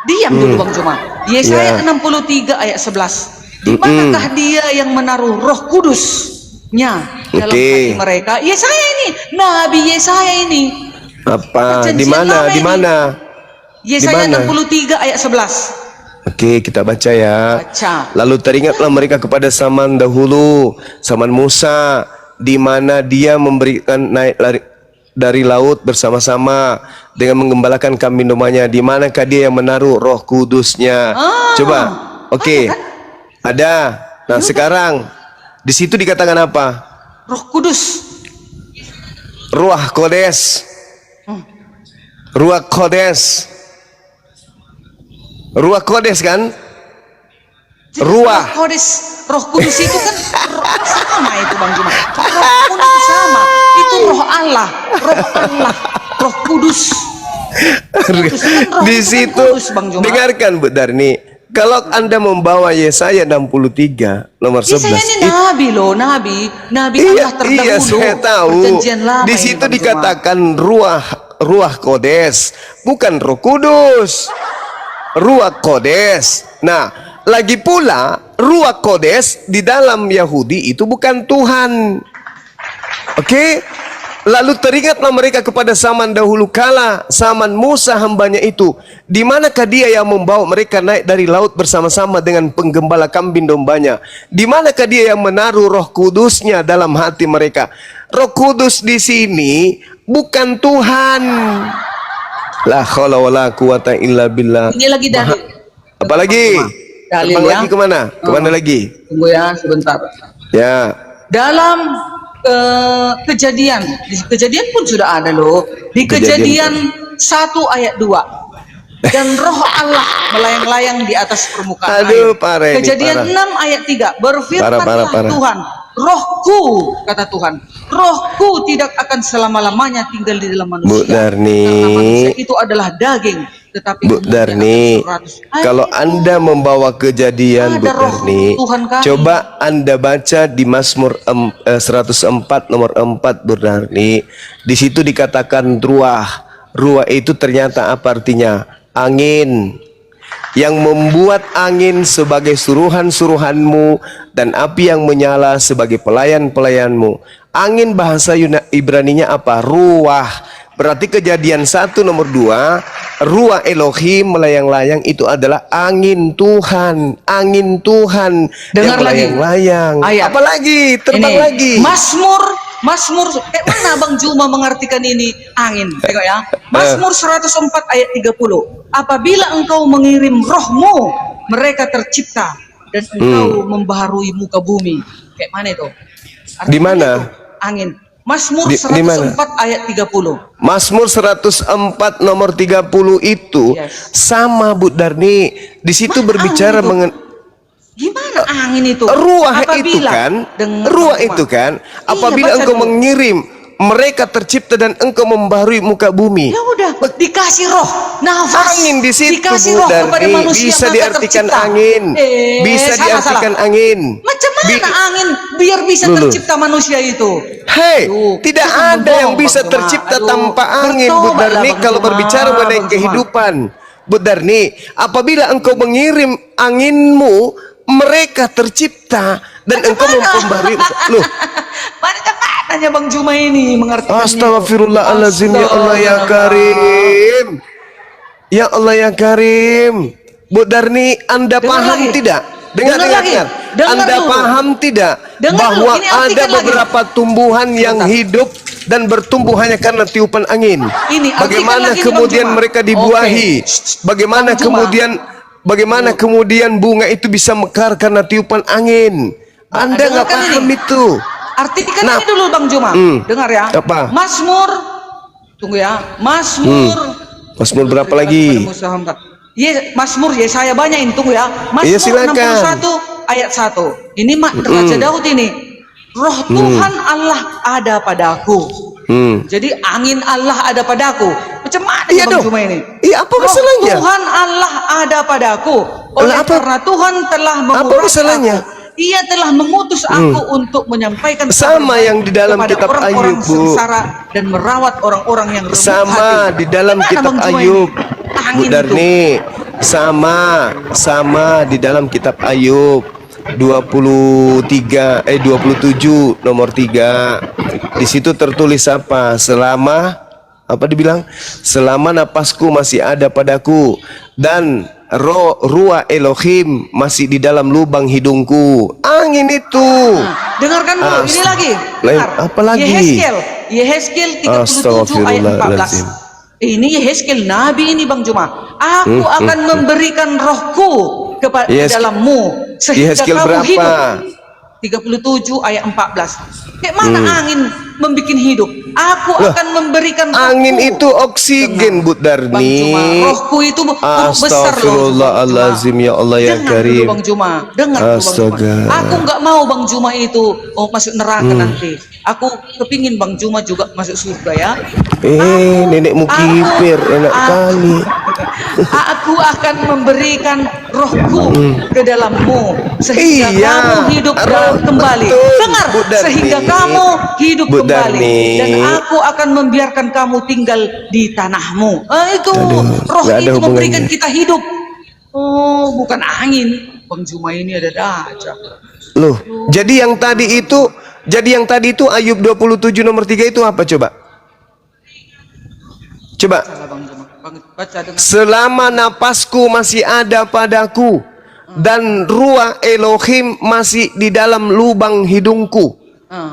Diam dulu Bang Juma. Yesaya Ya. 63 ayat 11. Di manakah dia yang menaruh Roh Kudusnya dalam Oke. hati mereka? Yesaya ini, Nabi Yesaya ini. Apa? Perjanjian Di mana? lama Di ini. mana? Yesaya Di mana? 63 ayat 11. Oke, kita baca ya. Baca. Lalu teringatlah mereka kepada zaman dahulu, zaman Musa, di mana dia memberikan naik dari laut bersama-sama dengan menggembalakan kambing dombanya. Di manakah dia yang menaruh Roh Kudusnya? Coba. Oke. Ada. Nah, sekarang di situ dikatakan apa? Roh Kudus. Ruah Kodes. Ruah Kodes. Ruah Kodes kan? Ruah. Roh Kudus itu kan sama itu Bang Juma. Roh Kudus sama. Itu Roh Allah, Roh Kudus. Kudus kan roh Di itu kan situ kudus, Bang Juma. dengarkan Bu Darni, kalau Anda membawa Yesaya 63 nomor 11 Yesaya ini itu- nabi loh, nabi iya, Allah terdahulu. iya saya tahu. Perjanjian lama Di ini, situ Bang Juma. dikatakan ruah kodes, bukan Roh Kudus. Ruah kodes. Nah, lagi pula ruah kodes di dalam Yahudi itu bukan Tuhan. Oke? Lalu teringatlah mereka kepada zaman dahulu kala, zaman Musa hambanya itu. Di manakah dia yang membawa mereka naik dari laut bersama-sama dengan penggembala kambing dombanya? Di manakah dia yang menaruh Roh Kudusnya dalam hati mereka? Roh Kudus di sini bukan Tuhan. La haula wala quwata illa billah. Ini lagi dalil. Apalagi? Dalil Terbang ya. lagi kemana? Kemana lagi? Tunggu ya sebentar. Ya. Dalam kejadian, di kejadian pun sudah ada loh. Di kejadian 1 ayat 2. Dan roh Allah melayang-layang di atas permukaan Aduh, air. parah ini, Kejadian parah. 6 ayat 3. Berfirmanlah Parah. Tuhan, rohku, kata Tuhan, rohku tidak akan selama-lamanya tinggal di dalam manusia. Bu Darni. Karena manusia itu adalah daging. Tetapi Bu kemudian Darni, akan 100. kalau Anda membawa kejadian Bu Ada roh Darni, Tuhan kami. coba Anda baca di Mazmur 104 nomor 4 Bu Darni. Di situ dikatakan ruah. Ruah itu ternyata apa artinya? Angin. Yang membuat angin sebagai suruhan-suruhanmu dan api yang menyala sebagai pelayan-pelayanmu. Angin bahasa Ibraninya apa? Ruah. Berarti Kejadian 1 nomor 2, ruah Elohim melayang-layang itu adalah angin Tuhan. Angin Tuhan Dengar yang lagi. melayang-layang. Ayat. Apalagi terbang Ini, lagi. Mazmur, kayak mana Bang Juma mengartikan ini angin? Tengok ya. Mazmur 104 ayat 30. Apabila engkau mengirim rohmu, mereka tercipta dan engkau membaharui muka bumi. Kayak mana itu? Artinya Di mana? itu, angin. Mazmur Di 104 ayat 30. Mazmur 104 nomor 30 itu Yes. sama Bu Darni. Di situ Mana berbicara angin itu? mengenai Gimana angin itu? ruah itu Apabila- kan, Dengar, ruah Bang itu Juma. kan, Iya, apabila baca engkau dulu. mengirim, mereka tercipta dan engkau membaharui muka bumi. Ya udah, dikasih roh, nafas. Angin di situ dikasih Bu roh kepada Darni, manusia bisa maka diartikan tercipta. angin, bisa salah, diartikan salah. angin. Macam mana angin biar bisa Lulu. tercipta manusia itu? Hei, Aduh, tidak jangan ada yang berbohong, bisa Bang Juma. tercipta Aduh, tanpa angin, Bu bertobatlah, Darni. Bang Kalau Juma. berbicara mengenai Bang Juma. kehidupan, Bu Darni, apabila engkau mengirim anginmu, mereka tercipta dan engkau membaharui. Loh, Macam mananya Bang Juma ini mengartikan Astagfirullahaladzim, ya Allah ya Karim. Ya Allah ya Karim. Bu Darni, Anda Dengar paham lagi. tidak? Dengar lagi. Dengar Anda dulu. paham tidak Dengar bahwa dulu, ini artikan ada lagi. beberapa tumbuhan yang Sebentar. hidup dan bertumbuh hanya karena tiupan angin. Ini artikan Bagaimana lagi, kemudian Bang Juma. mereka dibuahi? Oke. Bagaimana Bang Juma. kemudian bunga itu bisa mekar karena tiupan angin? Anda nggak dengarkan paham ini. itu. Artikan Nah. ini dulu Bang Juma. Dengar ya. Apa? Mazmur. Tunggu ya. Mazmur. Mazmur berapa lagi? Mazmur Yesaya banyak ini, tunggu ya. Mazmur Iya, silakan. 61 ayat 1. Ini Raja Daud ini. Roh Tuhan Allah ada padaku. Jadi angin Allah ada padaku. Macam mana Iya Bang dong. Juma ini? Iya, apa Roh masalahnya? Tuhan Allah ada padaku. Oleh Lah, apa- karena Tuhan telah apa menguras masalahnya? aku. Ia telah mengutus aku untuk menyampaikan Sama kabar yang di dalam kepada kitab orang-orang Ayub, Bu. sengsara dan merawat orang-orang yang remuk Sama hati. di dalam Gimana, kitab Bang Juma Ayub, ini? Bu Angin itu. Darni. Sama di dalam kitab Ayub 27 nomor 3. Di situ tertulis apa? Apa dibilang? Selama napasku masih ada padaku dan ruah Elohim masih di dalam lubang hidungku. Angin itu. Dengarkan dulu, ini lagi. Lain, Dengar. apa lagi? Yehezkiel 37 ayat 14. Astagfirullahaladzim. Ini Yehezkiel Nabi ini Bang Juma. Aku akan memberikan rohku kepada dalammu sehingga Yehezkiel kamu berapa? hidup. 37 ayat 14. Kayak mana angin membuat hidup? Aku akan memberikan rohku. Angin itu oksigen, Bu Bang Darni. Juma, rohku itu besar loh. Astagfirullahaladzim, ya Allah ya Dengar Karim. dulu Bang Juma, dengar dulu Bang Juma. Astaga. Aku nggak mau Bang Juma itu masuk neraka nanti. Aku kepingin Bang Juma juga masuk surga ya. Nenekmu kipir, enak kali. Aku akan memberikan rohku ke dalammu sehingga Iya, kamu hidup roh, kembali. betul, Dengar, Bu Darni. sehingga kamu hidup Bu kembali Darni. dan aku akan membiarkan kamu tinggal di tanahmu. Itu roh nggak ada itu memberikan hubungannya. kita hidup. Oh, bukan angin. Bang Juma ini ada dajah. Loh, jadi yang tadi itu Ayub 27 nomor 3 itu apa coba? Coba. Salah Bang Juma. Baca dengan Selama napasku masih ada padaku dan ruah Elohim masih di dalam lubang hidungku.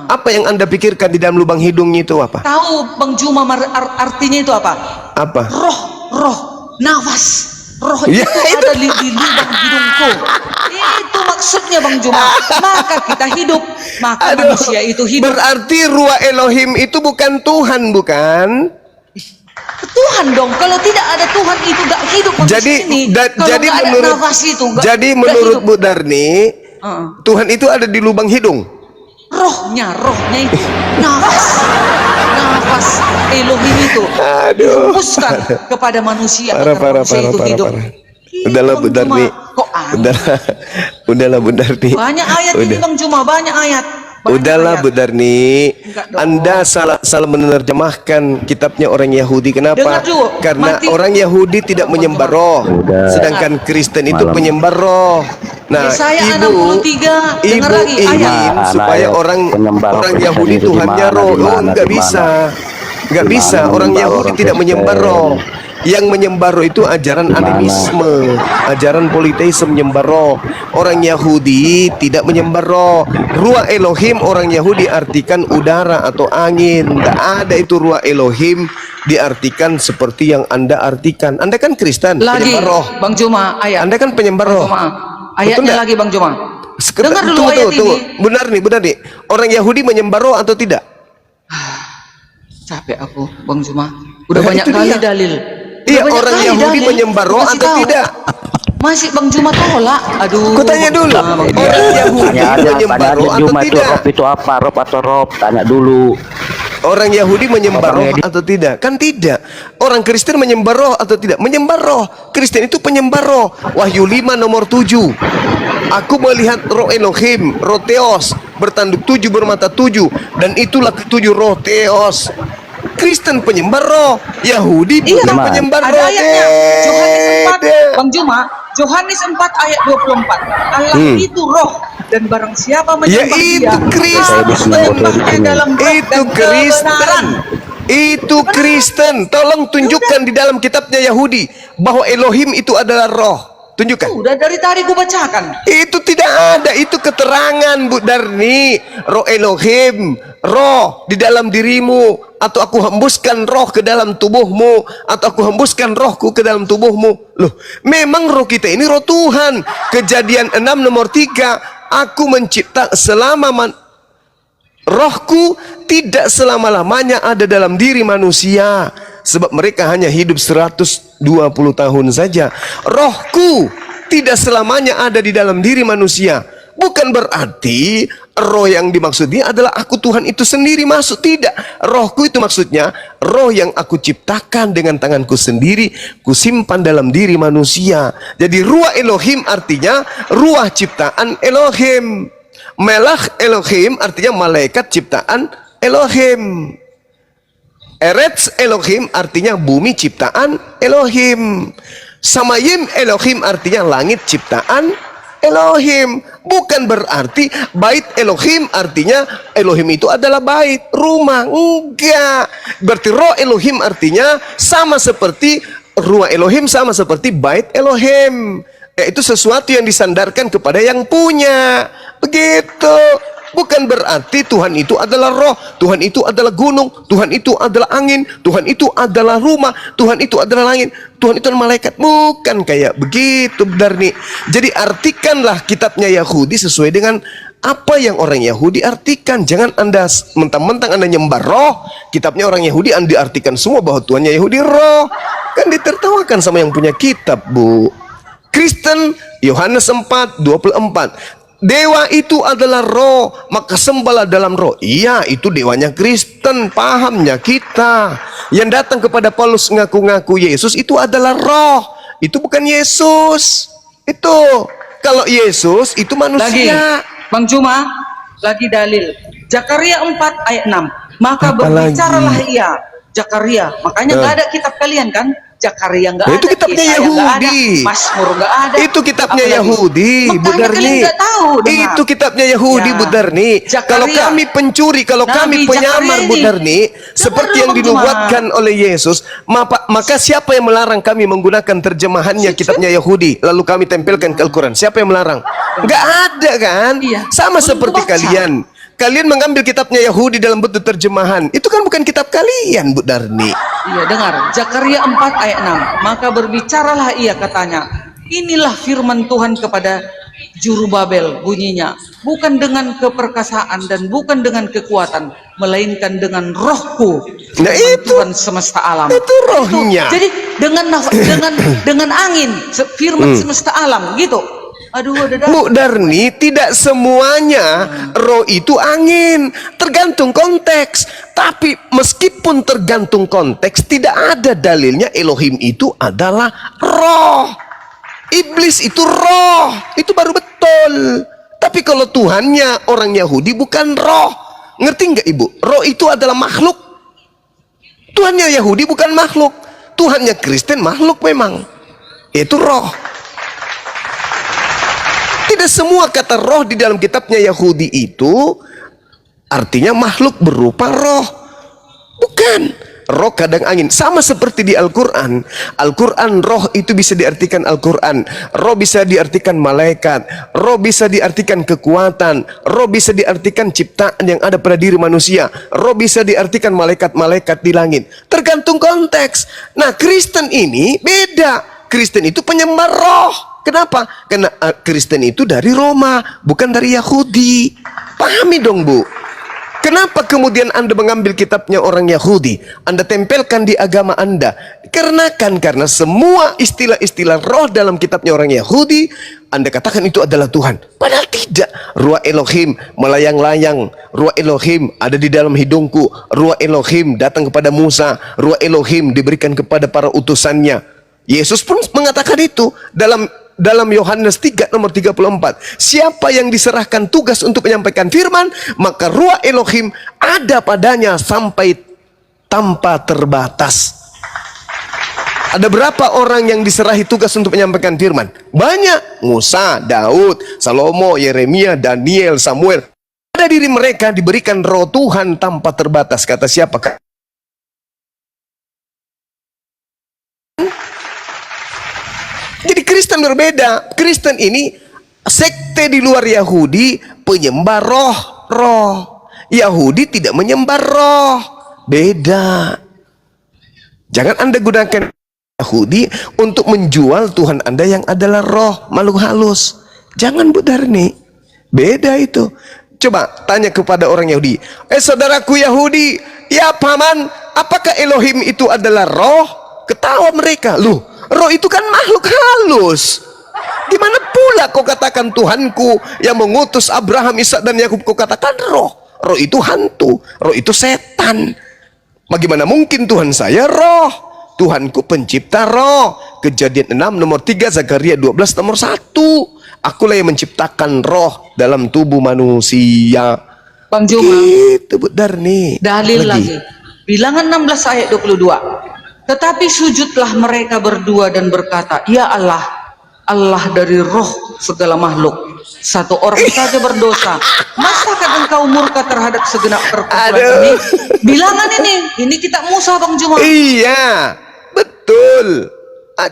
Apa yang Anda pikirkan di dalam lubang hidungnya itu apa? tahu Bang Juma artinya itu apa? Apa? Roh, nafas. Roh Ya, itu ada di lubang hidungku. Itu maksudnya Bang Juma. Maka kita hidup, maka manusia itu hidup. Berarti ruah Elohim itu bukan Tuhan, bukan? Tuhan dong. Kalau tidak ada Tuhan itu gak hidup manusia ini. Kalau Jadi gak ada menurut nafas itu jadi gak menurut hidup. Bu Darni, Tuhan itu ada di lubang hidung. Rohnya itu nafas Elohim itu dihembuskan kepada manusia agar manusia itu hidup. Udahlah Bu Bang Darni. Juma, kok angin? Udahlah Bu Darni. Banyak ayat ini Udah. Bang Juma, banyak ayat. Udahlah Bu Darni, Enggak dong. Anda salah menerjemahkan kitabnya orang Yahudi. Kenapa? Dengar dulu, Karena mati. orang Yahudi tidak menyembah roh, sedangkan Kristen itu penyembah roh. Nah, Yesaya ibu 63, dengar lagi ingin ayat. supaya orang Yahudi Tuhannya roh. Oh, nggak bisa, nggak bisa. Orang Yahudi tidak menyembah roh. Yang menyembah roh itu ajaran animisme, ajaran politeisme, menyembah roh. Orang Yahudi tidak menyembah roh. Ruah Elohim orang Yahudi artikan udara atau angin. Tidak ada itu ruah Elohim diartikan seperti yang Anda artikan. Anda kan Kristen, Lagi, penyembah roh. Bang Juma, ayat. Anda kan penyembah roh. Juma, Betul ayatnya nggak? lagi Bang Juma. Dengar dulu Tunggu, ayat tunggu. ini. Benar nih. Orang Yahudi menyembah roh atau tidak? Capek aku, Bang Juma. Udah Nah, banyak itu kali dia. dalil. Iya, Udah banyak orang kali Yahudi dalil. menyembah roh Kasih atau tahu. tidak? Masih Bang Juma tolak. Aduh. Ku tanya dulu, Bang Juma. orang Yahudi Tanya aja menyembah roh atau Juma itu tidak? rob itu apa? Rob atau rob? Tanya dulu. Orang Yahudi menyembah Bapak roh Edi. atau tidak? Kan tidak. Orang Kristen menyembah roh atau tidak? Menyembah roh. Kristen itu penyembah roh. Wahyu 5 nomor 7. Aku melihat roh Elohim, roh Theos, bertanduk 7 bermata 7, dan itulah ketujuh roh Theos. Kristen penyembah roh, Yahudi bukan Iya, penyembah ada roh. ayatnya. Yohanes 4, Beda. Bang Juma, Yohanes 4 ayat 24. Allah itu roh, dan barang siapa menyembah itu dia, Kristen. harus menyembahnya dalam roh Itu dan Kristen. kebenaran. Itu Kristen. Tolong tunjukkan di dalam kitabnya Yahudi bahwa Elohim itu adalah roh. Tunjukkan. Udah dari tadi gue bacakan. Itu tidak ada, itu keterangan Bu Darni. Roh Elohim, roh di dalam dirimu, atau aku hembuskan roh ke dalam tubuhmu, atau aku hembuskan rohku ke dalam tubuhmu. Loh, memang roh kita ini roh Tuhan. Kejadian 6 nomor 3, aku mencipta rohku tidak selama-lamanya ada dalam diri manusia, sebab mereka hanya hidup 120 tahun saja. Rohku tidak selamanya ada di dalam diri manusia. Bukan berarti roh yang dimaksudnya adalah aku Tuhan itu sendiri masuk. Tidak. Rohku itu maksudnya roh yang aku ciptakan dengan tanganku sendiri, kusimpan dalam diri manusia. Jadi ruah Elohim artinya ruah ciptaan Elohim. Melach Elohim artinya malaikat ciptaan Elohim. Eretz Elohim artinya bumi ciptaan Elohim. Samayim Elohim artinya langit ciptaan Elohim. Bukan berarti bait Elohim artinya Elohim itu adalah bait, rumah. Enggak. Berarti roh Elohim artinya sama seperti ruah Elohim, sama seperti bait Elohim. Yaitu sesuatu yang disandarkan kepada yang punya. Begitu. Bukan berarti Tuhan itu adalah roh, Tuhan itu adalah gunung, Tuhan itu adalah angin, Tuhan itu adalah rumah, Tuhan itu adalah langit, Tuhan itu adalah malaikat. Bukan kayak begitu, Darni. Jadi artikanlah kitabnya Yahudi sesuai dengan apa yang orang Yahudi artikan. Jangan Anda mentang-mentang Anda nyembah roh, kitabnya orang Yahudi Anda artikan semua bahwa Tuhannya Yahudi roh. Kan ditertawakan sama yang punya kitab, Bu. Kristen, Yohanes 4:24. Dewa itu adalah roh, maka sembahlah dalam roh. Iya, itu dewanya Kristen, pahamnya kita. Yang datang kepada Paulus ngaku-ngaku Yesus itu adalah roh. Itu bukan Yesus. Itu kalau Yesus itu Lagi, manusia. Bang Juma, lagi dalil. Zakaria 4 ayat 6. Maka Apa berbicaralah lagi? ia. Zakaria, makanya nggak ada kitab kalian kan? Zakaria nggak Nah, ada, itu kitabnya Yesaya nggak ada, Yahudi. Mazmur nggak ada. Itu kitabnya Apalagi? Yahudi, Bu Makanya Darni. kalian nggak tahu, dengar. Itu kitabnya Yahudi, Ya. Bu Darni. Zakaria. Kalau kami pencuri, kalau Nabi kami penyamar, Zakaria Bu ini. Darni, seperti dulu, yang Bang dinubuatkan oleh Yesus, maka siapa yang melarang kami menggunakan terjemahannya kitabnya Yahudi, lalu kami tempelkan ke Al-Quran? Siapa yang melarang? Nggak ada kan? Iya. Sama Belum seperti kebaca. kalian. Kalian mengambil kitabnya Yahudi dalam bentuk terjemahan. Itu kan bukan kitab kalian, Bu Darni. Iya, dengar. Zakaria 4 ayat 6. Maka berbicaralah ia, katanya, inilah firman Tuhan kepada Jurubabel, bunyinya, bukan dengan keperkasaan dan bukan dengan kekuatan, melainkan dengan rohku. Nah, firman itu. Tuhan semesta alam. Itu rohnya. Jadi dengan angin, firman semesta alam gitu. Aduh, ada Bu Darni, tidak semuanya roh itu angin, tergantung konteks. Tapi meskipun tergantung konteks, tidak ada dalilnya Elohim itu adalah roh. Iblis itu roh, itu baru betul. Tapi kalau Tuhannya orang Yahudi bukan roh. Ngerti nggak ibu? Roh itu adalah makhluk. Tuhannya Yahudi bukan makhluk. Tuhannya Kristen makhluk memang. Itu roh. Tidak semua kata roh di dalam kitabnya Yahudi itu artinya makhluk berupa roh. Bukan. Roh kadang angin, sama seperti di Al-Quran. Al-Quran roh itu bisa diartikan Al-Quran, roh bisa diartikan malaikat, roh bisa diartikan kekuatan, roh bisa diartikan ciptaan yang ada pada diri manusia, roh bisa diartikan malaikat-malaikat di langit. Tergantung konteks. Nah, Kristen ini beda. Kristen itu penyembah roh. Kenapa? Karena Kristen itu dari Roma, bukan dari Yahudi. Pahami dong, Bu. Kenapa kemudian Anda mengambil kitabnya orang Yahudi, Anda tempelkan di agama Anda? Karena semua istilah-istilah roh dalam kitabnya orang Yahudi, Anda katakan itu adalah Tuhan. Padahal tidak. Ruah Elohim melayang-layang, Ruah Elohim ada di dalam hidungku, Ruah Elohim datang kepada Musa, Ruah Elohim diberikan kepada para utusannya. Yesus pun mengatakan itu dalam Yohanes 3 nomor 34. Siapa yang diserahkan tugas untuk menyampaikan firman, maka Ruah Elohim ada padanya sampai tanpa terbatas. Ada berapa orang yang diserahi tugas untuk menyampaikan firman? Banyak. Musa, Daud, Salomo, Yeremia, Daniel, Samuel. Pada diri mereka diberikan roh Tuhan tanpa terbatas. Kata siapa? Jadi Kristen berbeda. Kristen ini sekte di luar Yahudi, penyembah roh. Yahudi tidak menyembah roh. Beda. Jangan Anda gunakan Yahudi untuk menjual Tuhan Anda yang adalah roh, makhluk halus. Jangan, Bu Darni. Beda itu. Coba tanya kepada orang Yahudi. Saudaraku Yahudi, ya paman, apakah Elohim itu adalah roh? Ketawa mereka. Loh, roh itu kan makhluk halus. Gimana pula kau katakan Tuhanku yang mengutus Abraham, Ishak dan Yakub, kau katakan roh? Roh itu hantu, roh itu setan. Bagaimana mungkin Tuhan saya roh? Tuhanku pencipta roh. Kejadian 6 nomor 3, Zakaria 12 nomor 1. Akulah yang menciptakan roh dalam tubuh manusia. Bang Juma, Itu Bu Darni. dalil lagi. Bilangan 16 ayat 22. Tetapi sujudlah mereka berdua dan berkata, ya Allah, Allah dari roh segala makhluk. Satu orang saja berdosa. Masakan engkau murka terhadap segenap perkumpulan ini? Bilangan ini kitab Musa, Bang Juma. Iya, betul.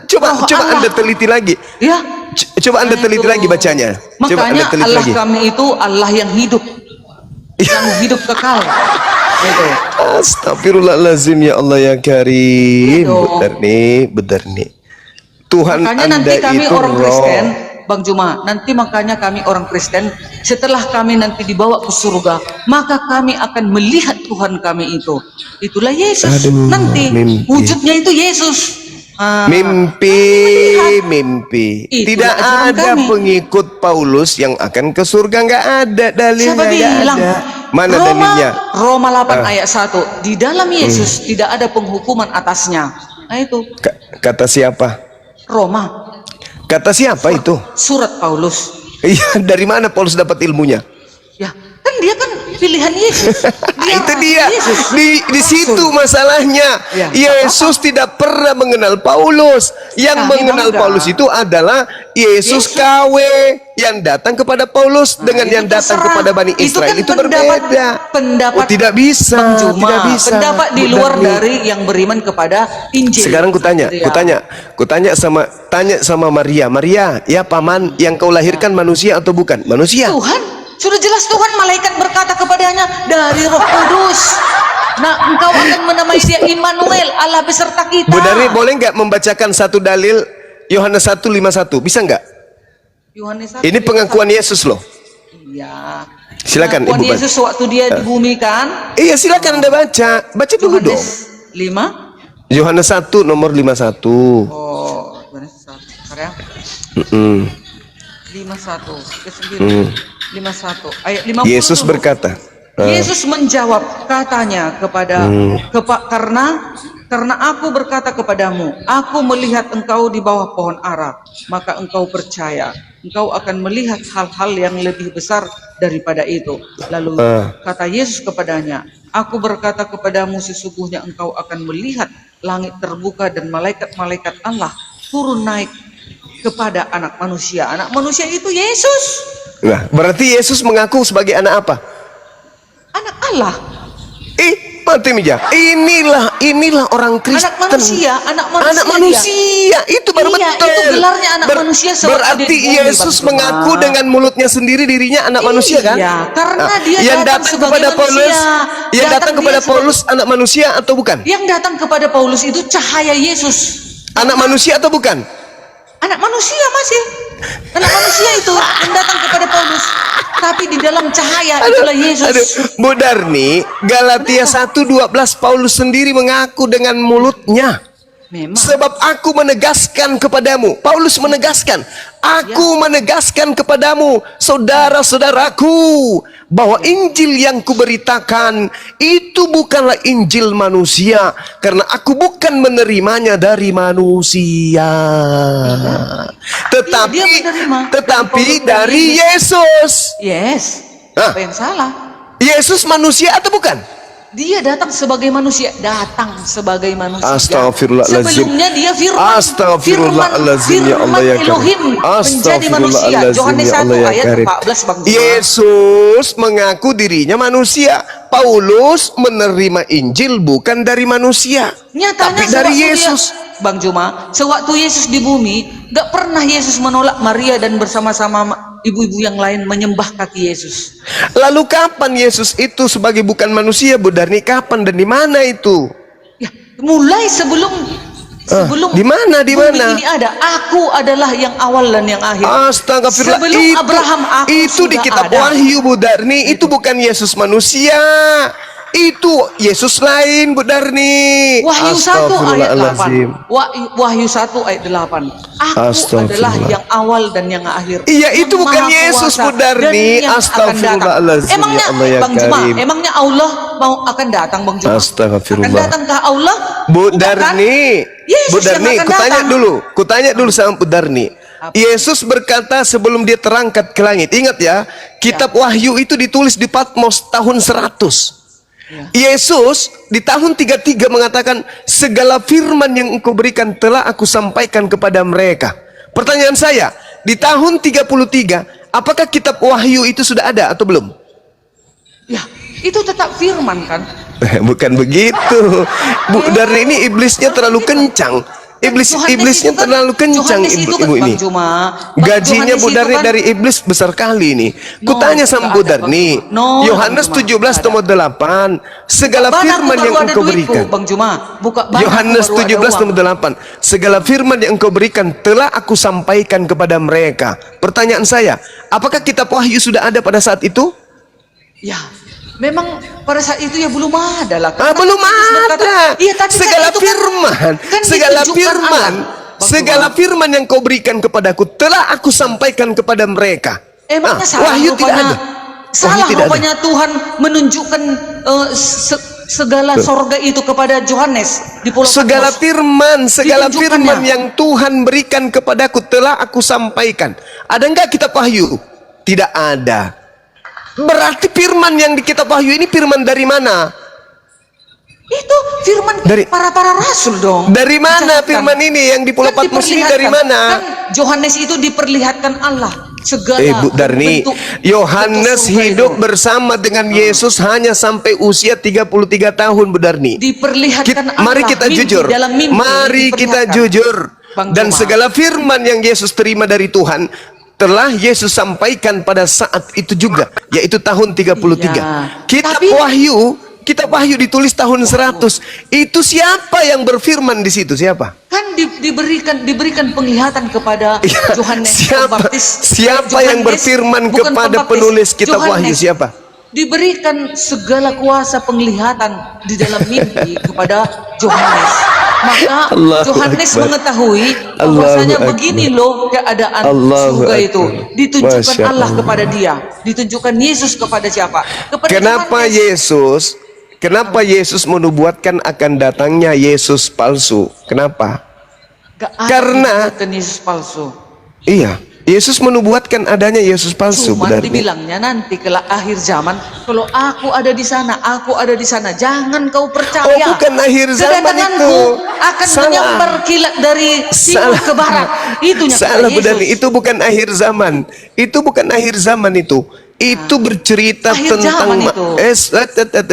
Coba Allah. Anda teliti lagi. Ya. Coba Anda teliti lagi bacanya. Coba Anda Makanya teliti Allah lagi. kami itu Allah yang hidup, yang hidup kekal. Gitu. Astagfirullahaladzim, ya Allah ya Karim. Gitu. Benar nih. Tuhan Makanya Anda nanti kami itu orang roh. Kristen, Bang Juma, nanti makanya kami orang Kristen, setelah kami nanti dibawa ke surga, maka kami akan melihat Tuhan kami itu. Itulah Yesus. Aduh, nanti mimpi. wujudnya itu Yesus. Mimpi. Itulah Tidak ajaran ada kami. pengikut Paulus yang akan ke surga. Nggak ada dalilnya. Siapa Nggak bilang? ada. Mana dalilnya? Roma 8 ayat 1. Di dalam Yesus tidak ada penghukuman atasnya. Nah itu. Kata siapa? Roma. Kata siapa itu? Surat Paulus. Iya, dari mana Paulus dapat ilmunya? Ya, kan dia kan pilihan Yesus. Itu dia. Yesus. Di situ masalahnya. Ya, Yesus tidak pernah mengenal Paulus. Yang Kami mengenal bangga. Paulus itu adalah Yesus KW yang datang kepada Paulus dengan itu yang datang terserah. kepada Bani Israel. Itu, berbeda. Pendapat Oh, tidak bisa. Bang Juma, Tidak bisa. pendapat di Bu luar Darni. dari yang beriman kepada Injil. Sekarang kutanya sama Maria. Maria, ya paman, yang kau lahirkan manusia atau bukan? Manusia. Tuhan, sudah jelas Tuhan, malaikat berkata kepadanya dari Roh Kudus. Nah, engkau akan menamai dia Immanuel, Allah beserta kita. Bu Darni, boleh nggak membacakan satu dalil Yohanes 1:51? Bisa nggak? Yohanes 1, Ini pengakuan Yesus loh. Iya. Silakan, Pengakuan Ibu. Yesus waktu dia di bumi kan. Iya, silakan Anda baca. Baca dulu dong. Yohanes 5. Yohanes 1 nomor 51. Oh, Yohanes 1. Bentar ya. 51 ke 9. 51 ayat 50. Yesus berkata, Yesus menjawab, katanya kepada karena Karena aku berkata kepadamu, aku melihat engkau di bawah pohon ara, maka engkau percaya. Engkau akan melihat hal-hal yang lebih besar daripada itu. Lalu kata Yesus kepadanya, aku berkata kepadamu, sesungguhnya engkau akan melihat langit terbuka dan malaikat-malaikat Allah turun naik kepada anak manusia. Anak manusia itu Yesus. Nah, berarti Yesus mengaku sebagai anak apa? Anak Allah. Mati mija. Inilah orang Kristen. Anak manusia. Itu baru betul. Itu gelarnya anak manusia. Berarti Yesus mengaku dengan mulutnya sendiri dirinya anak manusia kan? Iya, karena dia yang datang kepada Paulus, yang datang kepada Paulus anak manusia atau bukan? Yang datang kepada Paulus itu cahaya Yesus. Anak manusia atau bukan? Anak manusia masih. Anak manusia itu yang datang kepada Paulus. Tapi di dalam cahaya itulah Yesus. Bu Darni, Galatia 1:12 Paulus sendiri mengaku dengan mulutnya. Memang. Sebab aku menegaskan kepadamu, Paulus menegaskan, aku menegaskan kepadamu, saudara-saudaraku, bahwa Injil yang kuberitakan itu bukanlah Injil manusia, karena aku bukan menerimanya dari manusia, tetapi dari Yesus. Yes. Apa yang salah? Yesus manusia atau bukan? Dia datang sebagai manusia, Astagfirullahaladzim. Sebelumnya dia firman. Astagfirullahaladzim, ya Allah ya Karim. Elohim menjadi manusia. Yohanes 1 ayat 14 Bang Juma. Yesus mengaku dirinya manusia. Paulus menerima Injil bukan dari manusia, Nyatanya tapi dari Yesus. Bang Juma, sewaktu Yesus di bumi, gak pernah Yesus menolak Maria dan bersama-sama ibu-ibu yang lain menyembah kaki Yesus. Lalu kapan Yesus itu sebagai bukan manusia, Bu Darni? Kapan dan di mana itu? Ya, mulai sebelum di mana bumi ini ada. Aku adalah yang awal dan yang akhir. Astagfirullah. Sebelum Abraham aku itu di kitab Wahyu, Bu Darni. Itu bukan Yesus manusia. Itu Yesus lain, Bu Darni. Wahyu 1 ayat 8. Wahyu 1 ayat 8. Aku adalah yang awal dan yang akhir. Iya, itu bukan Yesus, Bu Darni. Astagfirullahaladzim. Emangnya Bang Juma, emangnya Allah mau akan datang, Bang Juma? Astagfirullah. Akan datangkah Allah? Bu Darni, Bu Darni, kutanya dulu sama Bu Darni. Yesus berkata sebelum dia terangkat ke langit. Ingat ya, kitab Wahyu itu ditulis di Patmos tahun 100. Yesus di tahun 33 mengatakan, segala firman yang engkau berikan telah aku sampaikan kepada mereka. Pertanyaan saya, di tahun 33, apakah kitab Wahyu itu sudah ada atau belum? Ya, itu tetap firman kan? Bukan begitu, Bu Darni, ini iblisnya terlalu kencang. Iblisnya terlalu kencang, ibu ini. Gajinya Bu Darni dari iblis besar kali ini. Kutanya sama Bu Darni, Yohanes 17:8, segala firman yang engkau berikan. Yohanes 17:8, segala firman yang engkau berikan telah aku sampaikan kepada mereka. Pertanyaan saya, apakah kitab Wahyu sudah ada pada saat itu? Ya, memang pada saat itu ya belum ada lah. Belum ada. Segala firman yang kau berikan kepadaku telah aku sampaikan kepada mereka. Emangnya Wahyu tidak ada. Salah rupanya Tuhan menunjukkan segala sorga itu kepada Yohanes di Pulau Patmos. Segala firman yang Tuhan berikan kepadaku telah aku sampaikan. Ada enggak kitab Wahyu? Tidak ada. Berarti firman yang di kitab Wahyu ini firman dari mana? Itu firman dari para rasul dong. Dari mana firman ini yang di Pulau Patmos ini dari mana? Kan Yohanes itu diperlihatkan Allah segala Bu Darni, Yohanes hidup bersama dengan Yesus hanya sampai usia 33 tahun, Bu Darni. Diperlihatkan Allah. Mari kita jujur. Mari kita jujur. Dan segala firman yang Yesus terima dari Tuhan telah Yesus sampaikan pada saat itu juga, yaitu tahun 33. Kitab Wahyu ditulis tahun 100. Itu siapa yang berfirman di situ? Siapa? Kan diberikan penglihatan kepada Yohanes Pembaptis. Siapa yang berfirman kepada penulis kitab Wahyu? Siapa? Diberikan segala kuasa penglihatan di dalam mimpi kepada Yohanes. Maka Yohanes mengetahui bahwasanya begini loh keadaan surga itu. Ditunjukkan Allah kepada dia. Ditunjukkan Yesus kepada siapa? Kepada Kenapa Yohanes. Kenapa Yesus menubuatkan akan datangnya Yesus palsu? Kenapa? Gak ada Karena nubuatan Yesus palsu. iya, Yesus menubuatkan adanya Yesus palsu. Cuma Benar. dibilangnya nanti ke akhir zaman, kalau aku ada di sana, aku ada di sana, jangan kau percaya. Oh, bukan akhir zaman Kedatanganku itu. akan Salah. menyambar kilat dari timur Salah. ke barat. Itunya kata Salah, Yesus. benar. Itu bukan akhir zaman. Itu bukan akhir zaman itu. Itu bercerita Akhir tentang zaman itu.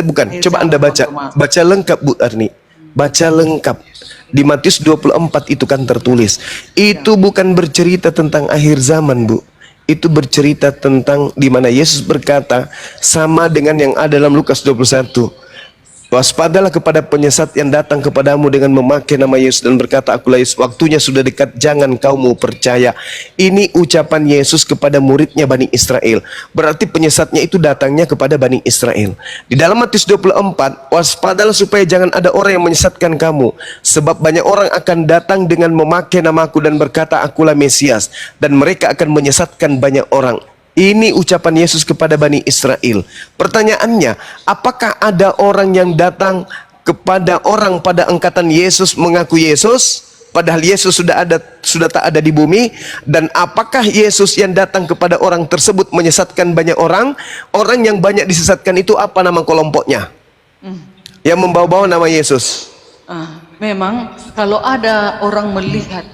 bukan. Akhir Coba Anda zaman, baca. Bang Juma. Baca lengkap Bu Arni. Baca lengkap. Di Matius 24 itu kan tertulis. Itu bukan bercerita tentang akhir zaman, Bu. Itu bercerita tentang di mana Yesus berkata sama dengan yang ada dalam Lukas 21. Waspadalah kepada penyesat yang datang kepadamu dengan memakai nama Yesus dan berkata, akulah Yesus, waktunya sudah dekat, jangan kamu percaya. Ini ucapan Yesus kepada muridnya Bani Israel. Berarti penyesatnya itu datangnya kepada Bani Israel. Di dalam Matius 24, waspadalah supaya jangan ada orang yang menyesatkan kamu. Sebab banyak orang akan datang dengan memakai namaku dan berkata, akulah Mesias. Dan mereka akan menyesatkan banyak orang. Ini ucapan Yesus kepada Bani Israel. Pertanyaannya, apakah ada orang yang datang kepada orang pada angkatan Yesus mengaku Yesus, padahal Yesus sudah tak ada di bumi? Dan apakah Yesus yang datang kepada orang tersebut menyesatkan banyak orang? Orang yang banyak disesatkan itu apa nama kelompoknya? Yang membawa-bawa nama Yesus. Memang kalau ada orang melihat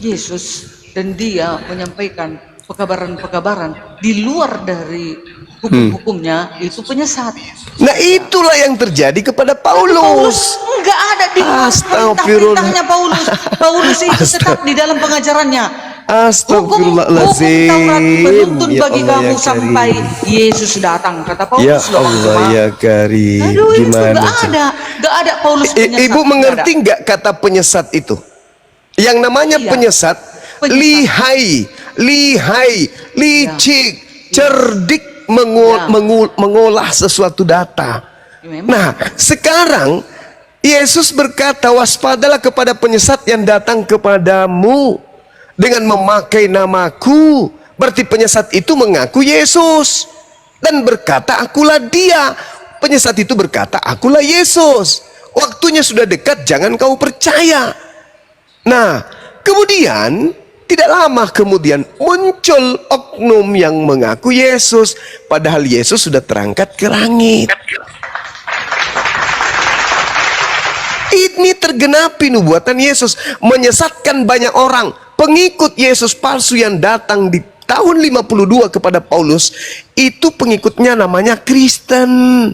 Yesus dan dia menyampaikan pekabaran-pekabaran di luar dari hukum-hukumnya, itu penyesat. Nah, itulah yang terjadi kepada Paulus. Enggak ada di perintah-perintahnya Paulus. Paulus itu tetap di dalam pengajarannya. Astagfirullahaladzim. Hukum Taurat menuntun Ya bagi Allah, kamu ya sampai Yesus datang, kata Paulus. Ya loh, Allah Bang. ya Karim. Aduh, itu Gimana? enggak ada Paulus penyesat. Ibu mengerti nggak kata penyesat itu? Yang namanya Iya. penyesat, lihai, licik, cerdik mengolah sesuatu data. Memang. Nah, sekarang Yesus berkata, waspadalah kepada penyesat yang datang kepadamu dengan memakai namaku. Berarti penyesat itu mengaku Yesus dan berkata, akulah dia. Penyesat itu berkata, akulah Yesus. Waktunya sudah dekat, jangan kau percaya. Nah, kemudian tidak lama kemudian muncul oknum yang mengaku Yesus, padahal Yesus sudah terangkat ke langit. Ini tergenapi nubuatan Yesus, menyesatkan banyak orang. Pengikut Yesus palsu yang datang di tahun 52 kepada Paulus, itu pengikutnya namanya Kristen.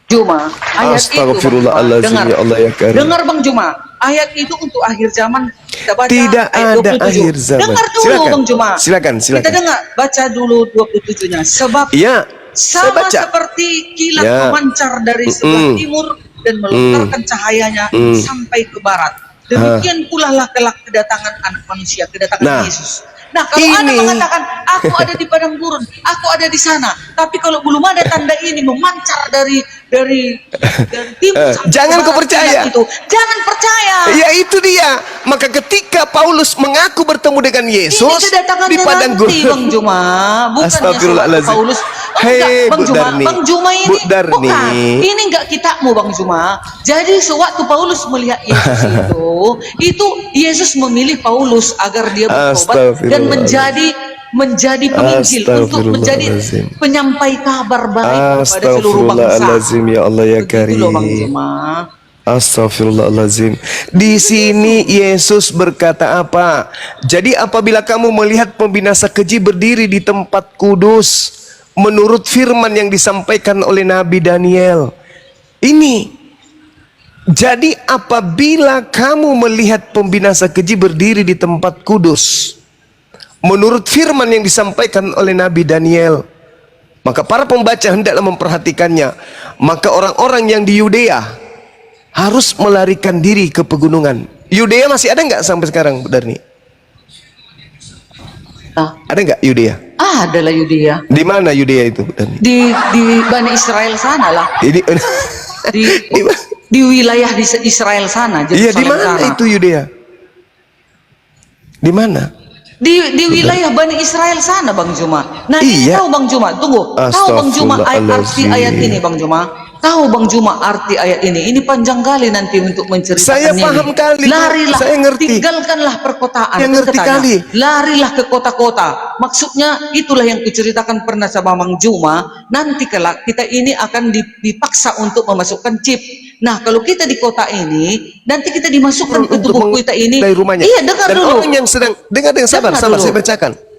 Juma, ayat itu Astagfirullahaladzim, Bang Juma. ya Allah ya Karim. Dengar Bang Juma, ayat itu untuk akhir zaman. Kita baca Tidak ayat ada 27. akhir zaman. Dengar dulu Silakan. Bang Juma. Silakan. Kita dengar, baca dulu 27-nya. Sebab Ya, saya sama baca. seperti kilat Ya. memancar dari sebelah timur dan melontarkan cahayanya sampai ke barat. Demikian pula lah kelak kedatangan anak manusia, kedatangan Nah, Yesus. Nah, kalau Anda ini- mengatakan, aku ada di padang gurun, aku ada di sana, tapi kalau belum ada tanda ini memancar dari timur sampai jangan ke kau barat percaya. kilat itu, jangan percaya. Ya itu dia. Maka ketika Paulus mengaku bertemu dengan Yesus Ini kedatangannya di padang nanti, gurun. Bang Juma. Bukannya Astagfirullahaladzim. Paulus. Hei, Bang Bu Juma, Darni. Bang Juma ini Bu Darni. bukan. Ini enggak kitamu, Bang Juma. Jadi sewaktu Paulus melihat Yesus itu Yesus memilih Paulus agar dia bertobat dan menjadi penginjil, untuk menjadi Astagfirullahaladzim. penyampai kabar baik kepada seluruh bangsa. Astagfirullahaladzim, ya Allah ya Begitu loh, Bang Karim. Juma. Astagfirullahaladzim. Di sini Yesus berkata apa? Jadi apabila kamu melihat pembinasa keji berdiri di tempat kudus, menurut firman yang disampaikan oleh Nabi Daniel. Ini. Jadi apabila kamu melihat pembinasa keji berdiri di tempat kudus, menurut firman yang disampaikan oleh Nabi Daniel, maka para pembaca hendaklah memperhatikannya. Maka orang-orang yang di Yudea harus melarikan diri ke pegunungan. Yudea masih ada nggak sampai sekarang, Bu Darni? Ada nggak Yudea? Adalah Yudea. Di mana Yudea itu, Bu Darni? Di Bani Israel sana lah. Ini Di wilayah di Israel sana. iya, di Yerusalem mana sana. itu Yudea? Di mana? Di wilayah Bani Israel sana, Bang Juma. Nah, ini Iya. tahu Bang Juma, tunggu. Tahu Bang Juma arti ayat ini, Bang Juma? Tahu Bang Juma arti ayat ini? Ini panjang kali nanti untuk menceritakannya. Saya paham kali. Larilah, Saya ngerti. tinggalkanlah perkotaan. Saya ngerti kali. Larilah ke kota-kota. Maksudnya itulah yang kuceritakan pernah sama Bang Juma. Nanti kelak kita ini akan dipaksa untuk memasukkan chip. Nah, kalau kita di kota ini, nanti kita dimasukkan ke tubuh kita ini. Dari rumahnya. Iya, dengar Dan dulu. orang yang sedang dengar sabar, Dengar dulu.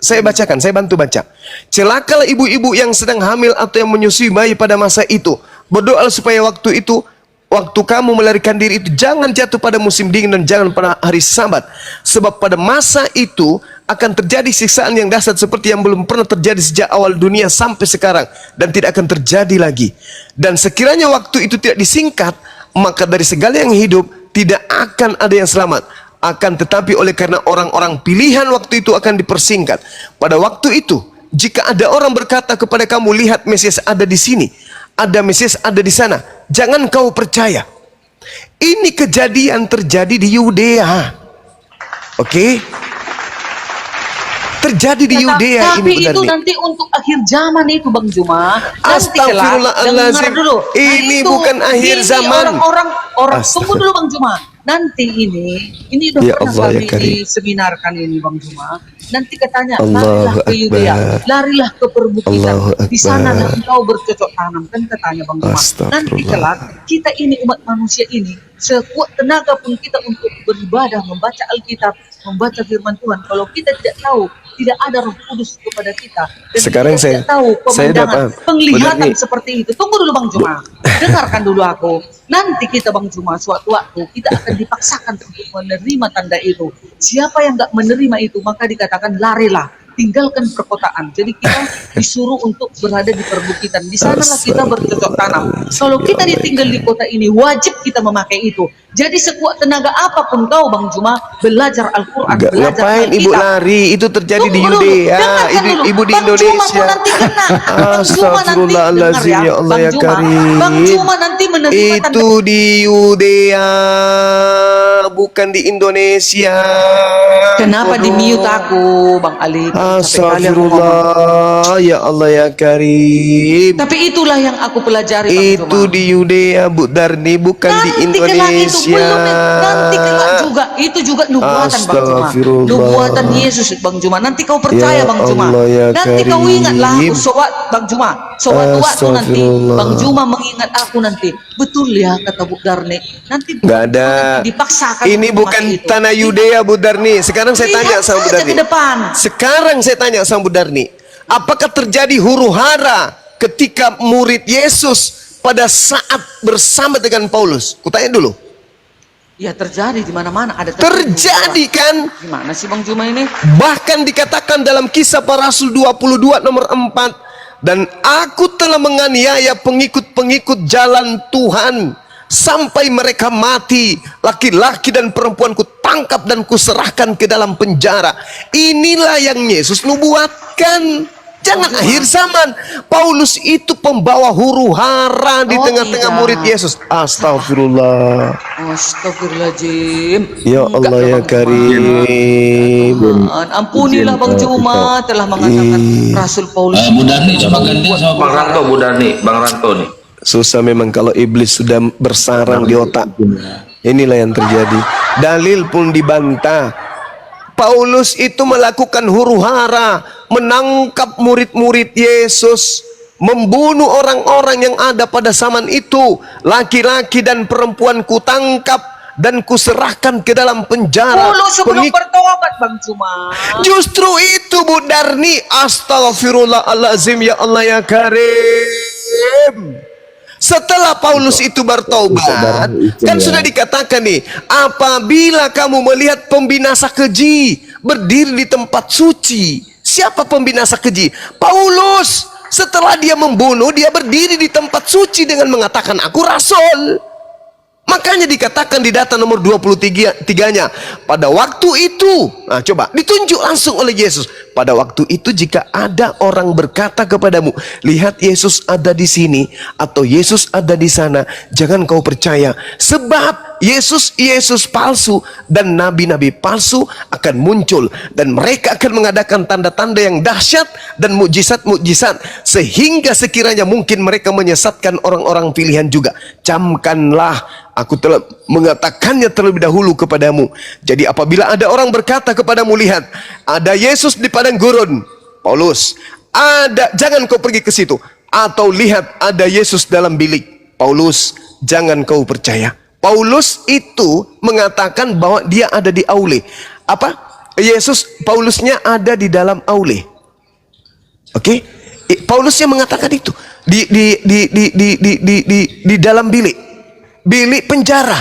saya bacakan, saya bantu baca. Celakalah ibu-ibu yang sedang hamil atau yang menyusui bayi pada masa itu. Berdoa supaya waktu kamu melarikan diri itu jangan jatuh pada musim dingin dan jangan pada hari Sabat. Sebab pada masa itu akan terjadi siksaan yang dahsyat seperti yang belum pernah terjadi sejak awal dunia sampai sekarang dan tidak akan terjadi lagi. Dan sekiranya waktu itu tidak disingkat, maka dari segala yang hidup tidak akan ada yang selamat. Akan tetapi oleh karena orang-orang pilihan waktu itu akan dipersingkat. Pada waktu itu, jika ada orang berkata kepada kamu, lihat Mesias ada di sini, ada Mesias ada di sana, jangan kau percaya. Ini kejadian terjadi di Yudea. Oke? Terjadi di Yudea Tapi ini itu benar. nanti untuk akhir zaman itu Bang Juma. Astagfirullahaladzim. Ini bukan akhir zaman. Orang tunggu dulu Bang Juma. Nanti ini udah Ya pernah Allah, ya kami Karim. diseminarkan ini Bang Juma. Nanti katanya Allahu larilah ke Yudea, Akbar. larilah ke perbukitan. Allahu Di sana Akbar. engkau bercocok tanam kan katanya Bang Juma. Astagfirullah. Nanti kelak kita ini umat manusia ini sekuat tenaga pun kita untuk beribadah, membaca Alkitab, membaca firman Tuhan. Kalau kita tidak tahu, tidak ada Roh Kudus kepada kita. Dan Sekarang kita tidak saya- tahu saya pemandangan, dapat- penglihatan benar nih. seperti itu. Tunggu dulu Bang Juma. Dengarkan dulu aku. Nanti kita Bang Juma suatu waktu kita akan dipaksakan untuk menerima tanda itu. Siapa yang nggak menerima itu maka dikatakan larilah, tinggalkan perkotaan. Jadi kita disuruh untuk berada di perbukitan. Di sanalah kita bercocok tanam. Kalau kita ditinggal di kota ini wajib kita memakai itu. Jadi sekuat tenaga apapun kau Bang Juma belajar Al-Quran, Enggak, belajar ngapain ibu Alkitab. lari? Itu terjadi di Tunggu dulu, Yudea. dengarkan dulu. Ibu di Bang Juma tuh Indonesia. nanti kena. Bang Juma nanti Astagfirullahaladzim, dengar ya Allah Bang ya Juma. Karim. Bang Juma nanti menerima tanda Itu di Yudea, bukan di Indonesia. Kenapa di mute aku, Bang Ali? Sampai kali aku ngomong. Astagfirullah, ya Allah ya Karim. Tapi itulah yang aku pelajari, Bang Itu Juma. di Yudea, Bu Darni, bukan di Nanti kelak itu Indonesia. nanti kelak juga itu juga nubuatan Bang Juma. Astagfirullah. Nubuatan Yesus Bang Juma. Nanti kau percaya Ya Bang Juma. Allah, ya Nanti kau Karim. ingatlah aku Bang Juma. Sewaktu-waktu nanti Astagfirullah. Bang Juma mengingat aku nanti. Betul ya kata Bu Darni. Nanti Nggak ada. dipaksakan. Ini untuk bukan memakai itu. tanah Yudea, Bu Darni. Sekarang saya Lihat tanya sama Bu saja Darni. ke depan. Sekarang saya tanya sama Bu Darni. Apakah terjadi huru hara ketika murid Yesus pada saat bersama dengan Paulus? Kutanya dulu. Ya terjadi di mana-mana ada Terjadi kan? Gimana sih Bang Juma ini? Bahkan dikatakan dalam Kisah Para Rasul 22 nomor 4, dan aku telah menganiaya pengikut-pengikut jalan Tuhan sampai mereka mati, laki-laki dan perempuan ku tangkap dan kuserahkan ke dalam penjara. Inilah yang Yesus nubuatkan. Jangan akhir zaman. Paulus itu pembawa huru hara di Oh, tengah-tengah tidak. murid Yesus. Astagfirullah. Astagfirullahaladzim. Ya Enggak Allah lah, ya Bang Juma. Karim. Tuhan, ampunilah Bang Juma telah mengatakan Rasul Paulus. Bu Darni, coba gantian sama Bang Ranto, Bu Darni, Bang Ranto nih. Susah memang kalau iblis sudah bersarang di otak. Inilah yang terjadi. Dalil pun dibantah. Paulus itu melakukan huru hara, menangkap murid-murid Yesus, membunuh orang-orang yang ada pada zaman itu. Laki-laki dan perempuan kutangkap dan kuserahkan ke dalam penjara. Dulu sebelum bertobat Bang Juma. Justru itu Bu Darni. Astagfirullahaladzim, ya Allah ya Karim. Setelah Paulus itu bertobat, kan sudah dikatakan nih, apabila kamu melihat pembinasa keji berdiri di tempat suci. Siapa pembinasa keji? Paulus. Setelah dia membunuh, dia berdiri di tempat suci dengan mengatakan, aku rasul. Makanya dikatakan di data nomor 23-nya, pada waktu itu, nah coba ditunjuk langsung oleh Yesus. Pada waktu itu jika ada orang berkata kepadamu, lihat Yesus ada di sini atau Yesus ada di sana, jangan kau percaya. Sebab Yesus palsu dan nabi-nabi palsu akan muncul, dan mereka akan mengadakan tanda-tanda yang dahsyat dan mukjizat-mukjizat, sehingga sekiranya mungkin mereka menyesatkan orang-orang pilihan juga. Camkanlah, aku telah mengatakannya terlebih dahulu kepadamu. Jadi apabila ada orang berkata kepadamu, lihat ada Yesus di padang gurun, Paulus, jangan kau pergi ke situ. Atau lihat ada Yesus dalam bilik, Paulus, jangan kau percaya. Paulus itu mengatakan bahwa dia ada di aule. Apa? Paulusnya ada di dalam aule. Oke? Paulusnya mengatakan itu di dalam bilik penjara.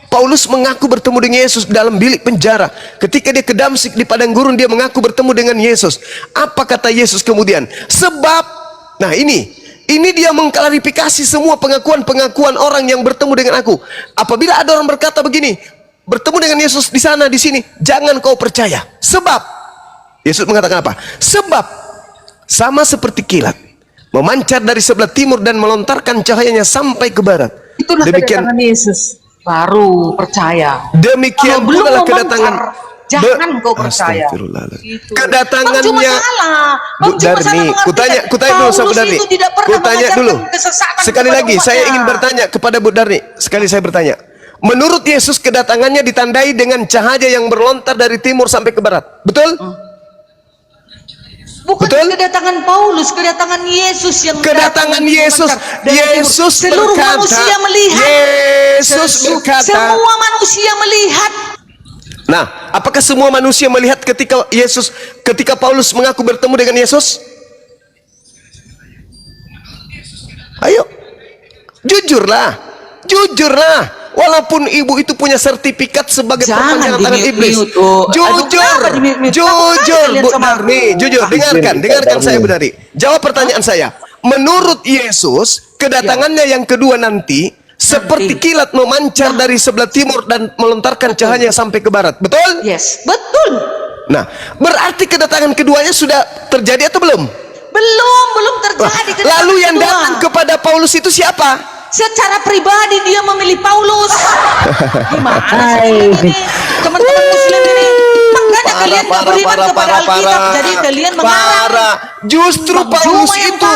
Paulus mengaku bertemu dengan Yesus dalam bilik penjara. Ketika dia ke Damsyik di padang gurun, dia mengaku bertemu dengan Yesus. Apa kata Yesus kemudian? Sebab, nah ini dia mengklarifikasi semua pengakuan-pengakuan orang yang bertemu dengan aku. Apabila ada orang berkata begini, bertemu dengan Yesus di sana, di sini, jangan kau percaya. Sebab, Yesus mengatakan apa? Sebab, sama seperti kilat, memancar dari sebelah timur dan melontarkan cahayanya sampai ke barat. Itulah kedatangan Yesus, baru percaya. Demikian pula kedatangan, jangan kau percaya. Gitu. Kedatangannya Bu Darni, kutanya dulu sama Bu Darni. Kutanya dulu. Sekali lagi saya ingin bertanya kepada Bu Darni. Sekali saya bertanya. Menurut Yesus kedatangannya ditandai dengan cahaya yang berlontar dari timur sampai ke barat. Betul? Bukan kedatangan Paulus, kedatangan Yesus yang kedatangan Yesus. Yesus seluruh berkata, manusia melihat. Yesus berkata, semua manusia melihat. Nah, apakah semua manusia melihat ketika Paulus mengaku bertemu dengan Yesus? Ayo, jujurlah. Walaupun ibu itu punya sertifikat sebagai perpanjangan tangan iblis. Jujur, Bu Darni, jujur. Dengarkan saya, Bu Darni. Jawab pertanyaan saya. Menurut Yesus, kedatangannya yang kedua nanti seperti kilat memancar dari sebelah timur dan melontarkan cahayanya sampai ke barat. Betul? Yes, betul. Nah, berarti kedatangan keduanya sudah terjadi atau belum? Belum terjadi. Lalu yang datang kepada Paulus itu siapa? Secara pribadi dia memilih Paulus. Gimana ini? Teman-teman muslim ini. Makanya kalian gak beriman kepada Alkitab. Jadi kalian mengarang. Justru Paulus itu,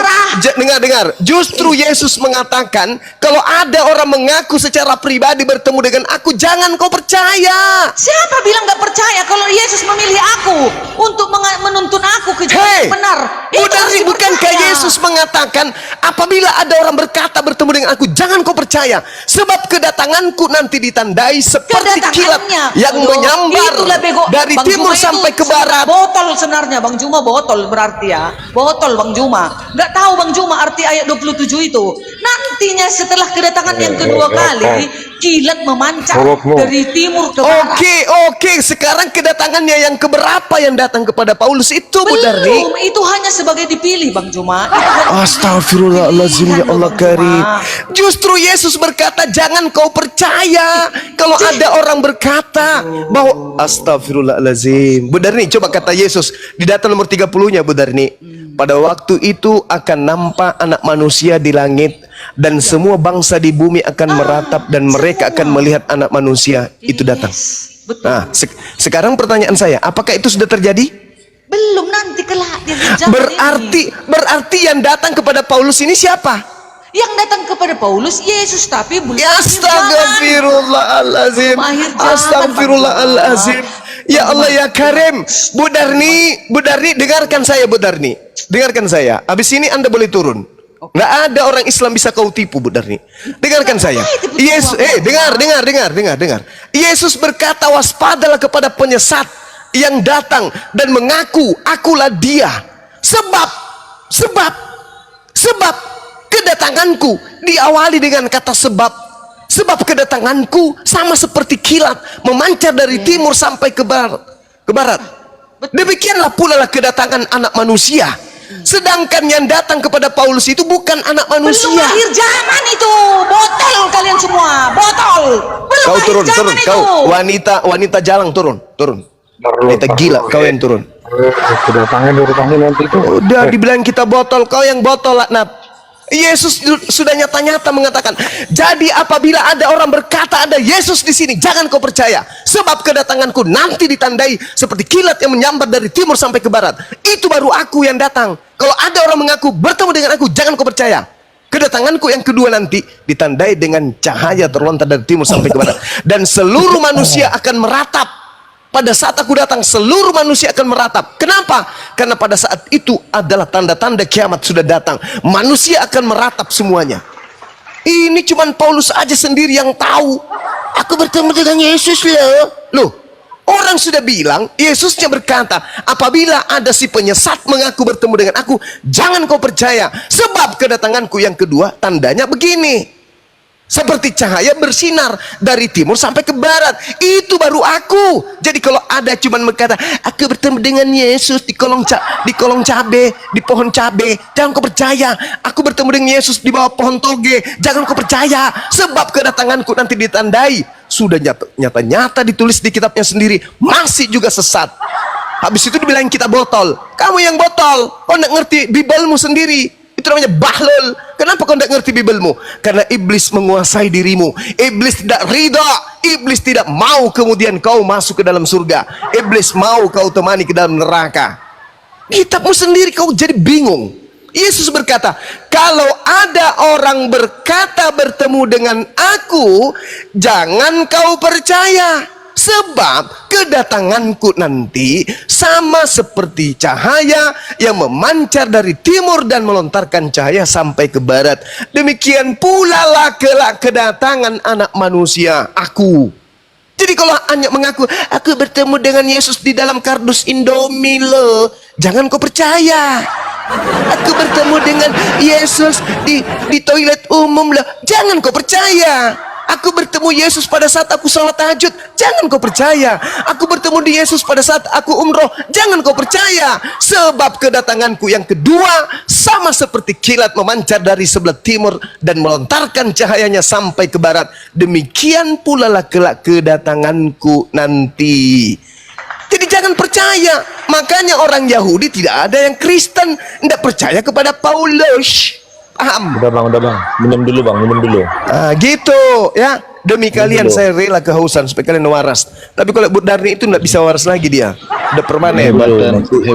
dengar. Justru Yesus mengatakan, kalau ada orang mengaku secara pribadi bertemu dengan aku, jangan kau percaya. Siapa bilang gak percaya kalau Yesus memilih aku untuk menuntun aku ke jalan yang benar? Bukankah Yesus mengatakan, apabila ada orang berkata bertemu dengan aku, jangan kau percaya, sebab kedatanganku nanti ditandai seperti kilat yang menyambar dari timur sampai ke barat. Botol sebenarnya Bang Juma, botol berarti ya. Botol Bang Juma. Nggak tahu Bang Juma arti ayat 27 itu. Nantinya setelah kedatangan yang kedua kali, kilat memancar dari timur ke barat. Oke. Sekarang kedatangannya yang keberapa yang datang kepada Paulus itu, Bu Darni? Belum, itu hanya sebagai dipilih Bang Juma. Astagfirullahaladzim, ya Allah karim. Justru Yesus berkata, jangan kau percaya kalau ada orang berkata bahwa astagfirullahaladzim. Bu Darni, coba kata Yesus di data nomor 30-nya, Bu Darni. Pada waktu itu akan nampak anak manusia di langit, dan semua bangsa di bumi akan meratap, dan mereka akan melihat anak manusia itu datang. Betul. Nah, sekarang pertanyaan saya, apakah itu sudah terjadi? Belum, nanti kelak dia berarti yang datang kepada Paulus ini siapa? Yang datang kepada Paulus Yesus, tapi belum. Astagfirullahalazim. Astagfirullahalazim. Ya Allah ya Karim. Bu Darni, dengarkan saya, Bu Darni. Dengarkan saya. Habis ini Anda boleh turun. Nggak ada orang Islam bisa kau tipu, Bu Darni. Dengarkan saya. Yesus, dengar. Yesus berkata, waspadalah kepada penyesat yang datang dan mengaku akulah dia. Sebab kedatanganku diawali dengan kata sebab. Sebab kedatanganku sama seperti kilat memancar dari timur sampai ke barat. Demikianlah pula kedatangan anak manusia. Sedangkan yang datang kepada Paulus itu bukan anak Belum manusia. akhir zaman itu. Botol kalian semua. Botol. Belum Kau akhir turun, zaman turun. itu. Kau wanita jalang, turun. Wanita gila, kau yang turun. Sudah panggil nanti itu. Udah dibilang kita botol, kau yang botol, Laknab. Yesus sudah nyata-nyata mengatakan, jadi apabila ada orang berkata ada Yesus di sini, jangan kau percaya, sebab kedatanganku nanti ditandai seperti kilat yang menyambar dari timur sampai ke barat. Itu baru aku yang datang. Kalau ada orang mengaku bertemu dengan aku, jangan kau percaya. Kedatanganku yang kedua nanti ditandai dengan cahaya terlontar dari timur sampai ke barat, dan seluruh manusia akan meratap. Pada saat aku datang, seluruh manusia akan meratap. Kenapa? Karena pada saat itu adalah tanda-tanda kiamat sudah datang. Manusia akan meratap semuanya. Ini cuman Paulus aja sendiri yang tahu. Aku bertemu dengan Yesus loh. Orang sudah bilang, Yesusnya berkata, apabila ada si penyesat mengaku bertemu dengan aku, jangan kau percaya. Sebab kedatanganku yang kedua, tandanya begini. Seperti cahaya bersinar dari timur sampai ke barat. Itu baru aku. Jadi kalau ada cuman berkata, aku bertemu dengan Yesus di kolong cabe, di pohon cabe, jangan kau percaya. Aku bertemu dengan Yesus di bawah pohon toge, jangan kau percaya. Sebab kedatanganku nanti ditandai. Sudah nyata-nyata ditulis di kitabnya sendiri, masih juga sesat. Habis itu dibilang kita botol. Kamu yang botol, kau nggak ngerti Bibelmu sendiri. Itu namanya bahlul. Kenapa kau tidak ngerti Bibelmu? Karena iblis menguasai dirimu. Iblis tidak ridha. Iblis tidak mau kemudian kau masuk ke dalam surga. Iblis mau kau temani ke dalam neraka. Kitabmu sendiri kau jadi bingung. Yesus berkata, kalau ada orang berkata bertemu dengan aku, jangan kau percaya. Sebab kedatanganku nanti sama seperti cahaya yang memancar dari timur dan melontarkan cahaya sampai ke barat. Demikian pula lah kelak kedatangan anak manusia, aku. Jadi kalau hanya mengaku, aku bertemu dengan Yesus di dalam kardus Indomie loh, jangan kau percaya. Aku bertemu dengan Yesus di toilet umum loh, jangan kau percaya. Aku bertemu Yesus pada saat aku salat tahajud, jangan kau percaya. Aku bertemu di Yesus pada saat aku umroh, jangan kau percaya. Sebab kedatanganku yang kedua sama seperti kilat memancar dari sebelah timur dan melontarkan cahayanya sampai ke barat. Demikian pula lah kelak kedatanganku nanti. Jadi jangan percaya. Makanya orang Yahudi tidak ada yang Kristen tidak percaya kepada Paulus. Paham? Udah bang, minum dulu bang, minum dulu. Gitu ya. Demi kalian saya rela kehausan supaya kalian waras. Tapi kalau Bu Darni itu nggak bisa waras lagi dia. Udah permanen.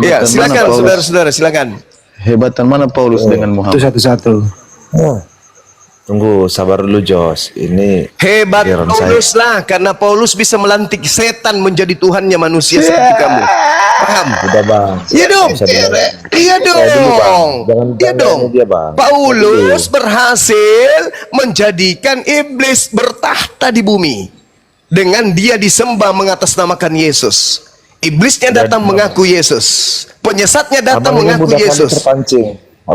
Ya, silakan saudara-saudara, silakan. Hebatan mana Paulus dengan Muhammad? Itu satu-satu. Tunggu, sabar dulu Jos. Ini Hebat giliran Paulus lah, karena Paulus bisa melantik setan menjadi Tuhannya manusia seperti kamu. Paham? Udah bang. Iya dong. Bisa dulu. Iya dong. Iya dong. Dia, bang. Paulus berhasil menjadikan iblis bertahta di bumi dengan dia disembah mengatasnamakan Yesus. Iblisnya datang mengaku Yesus. Penyesatnya datang mengaku Yesus.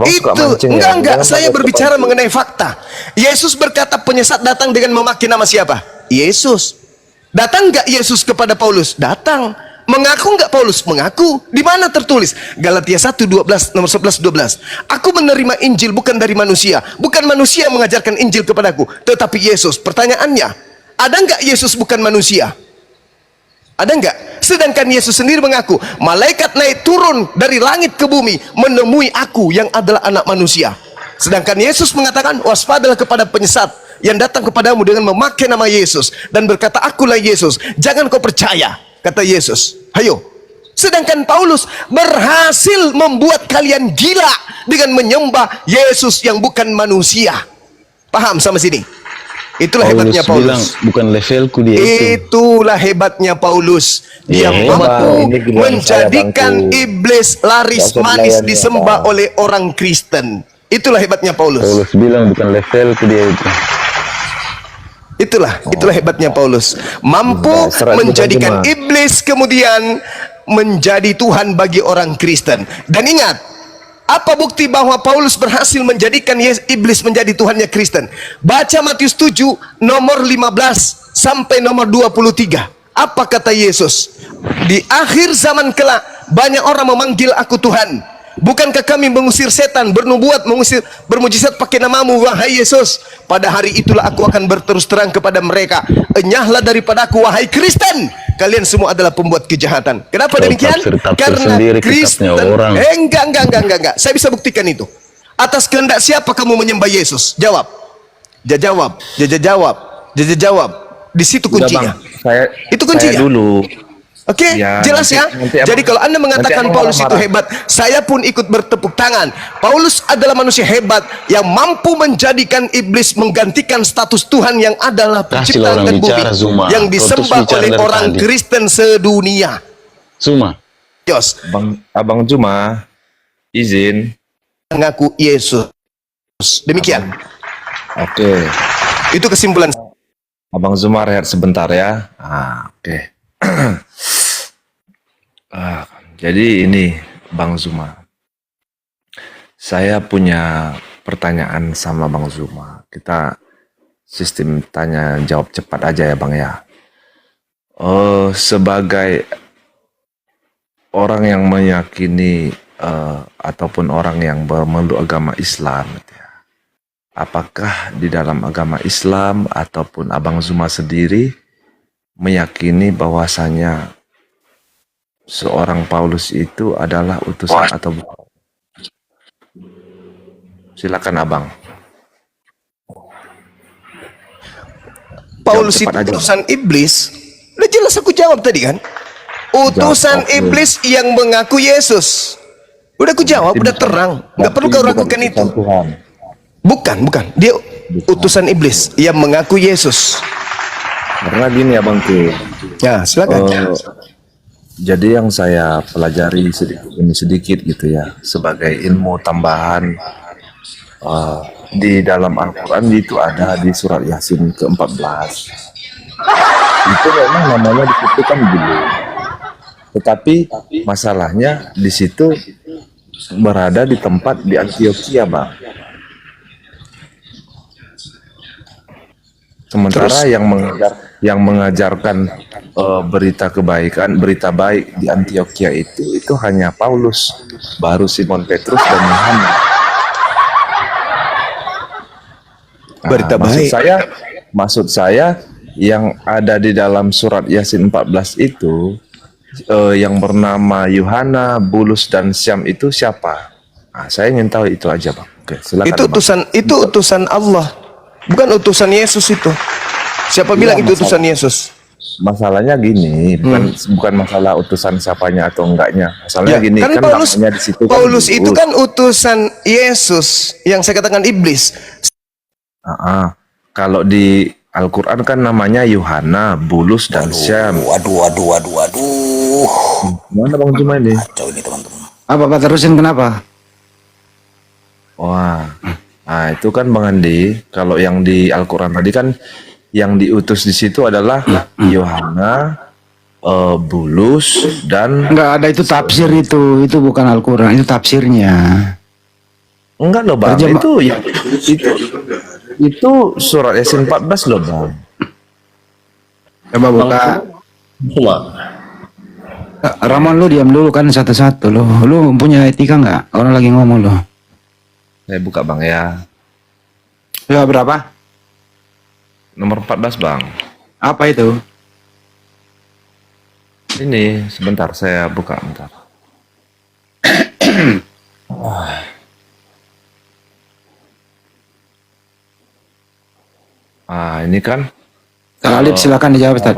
Itu enggak saya berbicara mengenai fakta. Yesus berkata penyesat datang dengan memakai nama siapa? Yesus. Datang enggak Yesus kepada Paulus? Datang. Mengaku enggak Paulus? Mengaku. Di mana tertulis? Galatia 1:12, nomor 11-12. Aku menerima Injil bukan dari manusia. Bukan manusia yang mengajarkan Injil kepadaku, tetapi Yesus. Pertanyaannya, ada enggak Yesus bukan manusia? Ada enggak? Sedangkan Yesus sendiri mengaku, malaikat naik turun dari langit ke bumi menemui aku yang adalah anak manusia. Sedangkan Yesus mengatakan, waspadalah kepada penyesat yang datang kepadamu dengan memakai nama Yesus dan berkata, akulah Yesus, jangan kau percaya, kata Yesus. Hayo. Sedangkan Paulus berhasil membuat kalian gila dengan menyembah Yesus yang bukan manusia. Paham sama sini? Itulah hebatnya Paulus. Bilang, bukan levelku dia itu. Itulah hebatnya Paulus. Dia mampu menjadikan iblis laris manis disembah oleh orang Kristen. Itulah hebatnya Paulus. Paulus bilang bukan levelku dia itu. Itulah hebatnya Paulus. Mampu menjadikan iblis kemudian menjadi Tuhan bagi orang Kristen. Dan ingat, apa bukti bahwa Paulus berhasil menjadikan iblis menjadi Tuhannya Kristen? Baca Matius 7 nomor 15 sampai nomor 23. Apa kata Yesus? Di akhir zaman kelak banyak orang memanggil aku Tuhan. Bukankah kami mengusir setan, bernubuat, bermujizat pakai namamu, wahai Yesus? Pada hari itulah aku akan berterus terang kepada mereka, enyahlah daripadaku, wahai Kristen, kalian semua adalah pembuat kejahatan. Kenapa Kau demikian? tafsir Karena sendiri Kristen, kitabnya orang. enggak. Saya bisa buktikan itu. Atas kehendak siapa kamu menyembah Yesus? Jawab. Jawab. Di situ Udah, kuncinya. Bang. Saya Itu kuncinya. saya dulu. Oke, Ya, jelas nanti- ya. nanti abang- Jadi kalau Anda mengatakan nanti abang Paulus itu marah-marah. hebat, saya pun ikut bertepuk tangan. Paulus adalah manusia hebat yang mampu menjadikan iblis menggantikan status Tuhan yang adalah Kasih pencipta orang dan bumi bicara, Zuma. yang Kau terus disembah bicara oleh dari orang tadi. Kristen sedunia. Suma. Jos, Abang Juma izin. mengaku Yesus. Demikian. Oke. Itu kesimpulan. Abang Zuma rehat sebentar ya. Oke. Jadi ini Bang Zuma. Saya punya pertanyaan sama Bang Zuma. Kita sistem tanya jawab cepat aja ya Bang ya. Sebagai orang yang meyakini ataupun orang yang bermeluk agama Islam, gitu ya. Apakah di dalam agama Islam ataupun Abang Zuma sendiri meyakini bahwasanya seorang Paulus itu adalah utusan atau bukan? Silakan Abang. Paulus itu cepat aja. utusan iblis. Udah jelas aku jawab tadi kan. Utusan Jawab, oke. iblis yang mengaku Yesus. Udah aku jawab, udah terang. Nggak perlu kau ragukan itu. Tuhan. Bukan. Dia utusan iblis yang mengaku Yesus. Karena gini Abangku. Ya, silakan. Jadi yang saya pelajari sedikit gitu ya, sebagai ilmu tambahan di dalam Al-Quran itu ada di surat Yasin ke-14. Itu memang namanya disebutkan dulu. Tetapi masalahnya di situ berada di tempat di Antioquia, Bang. Sementara yang mengajarkan berita kebaikan, berita baik di Antioquia itu hanya Paulus, baru Simon Petrus dan Yohanes. Berita baik. Maksud saya yang ada di dalam surat Yasin 14 itu yang bernama Yohana, Bulus dan Syam itu siapa? Saya ingin tahu itu aja, Bang. Oke, silakan. Itu utusan Allah. Bukan utusan Yesus itu. Siapa bilang itu utusan Yesus? Masalahnya gini, bukan masalah utusan siapanya atau enggaknya. Masalahnya gini, kan Paulus, namanya di situ Paulus kan itu kan utusan Yesus yang saya katakan iblis. Kalau di Al-Quran kan namanya Yohana, Bulus dan Syam. Waduh. Mana Bang Cuma ini? Kacau ini teman-teman. Apa Pak, terusin kenapa? Wah, nah itu kan Bang Andi. Kalau yang di Al-Quran tadi kan yang diutus di situ adalah Yohana, Bulus dan Enggak ada, itu tafsir itu bukan Al-Quran, itu tafsirnya. enggak loh Bang. Terjemah- Itu surat Yasin 14 loh Bang. Coba buka. Ramon, lu diam dulu kan satu-satu lo. Lu punya etika nggak? Orang lagi ngomong lo. Saya buka Bang ya. Ya berapa? Nomor 14 Bang. Apa itu? Ini sebentar saya buka bentar. Ini kan Alif silakan dijawab Ustaz.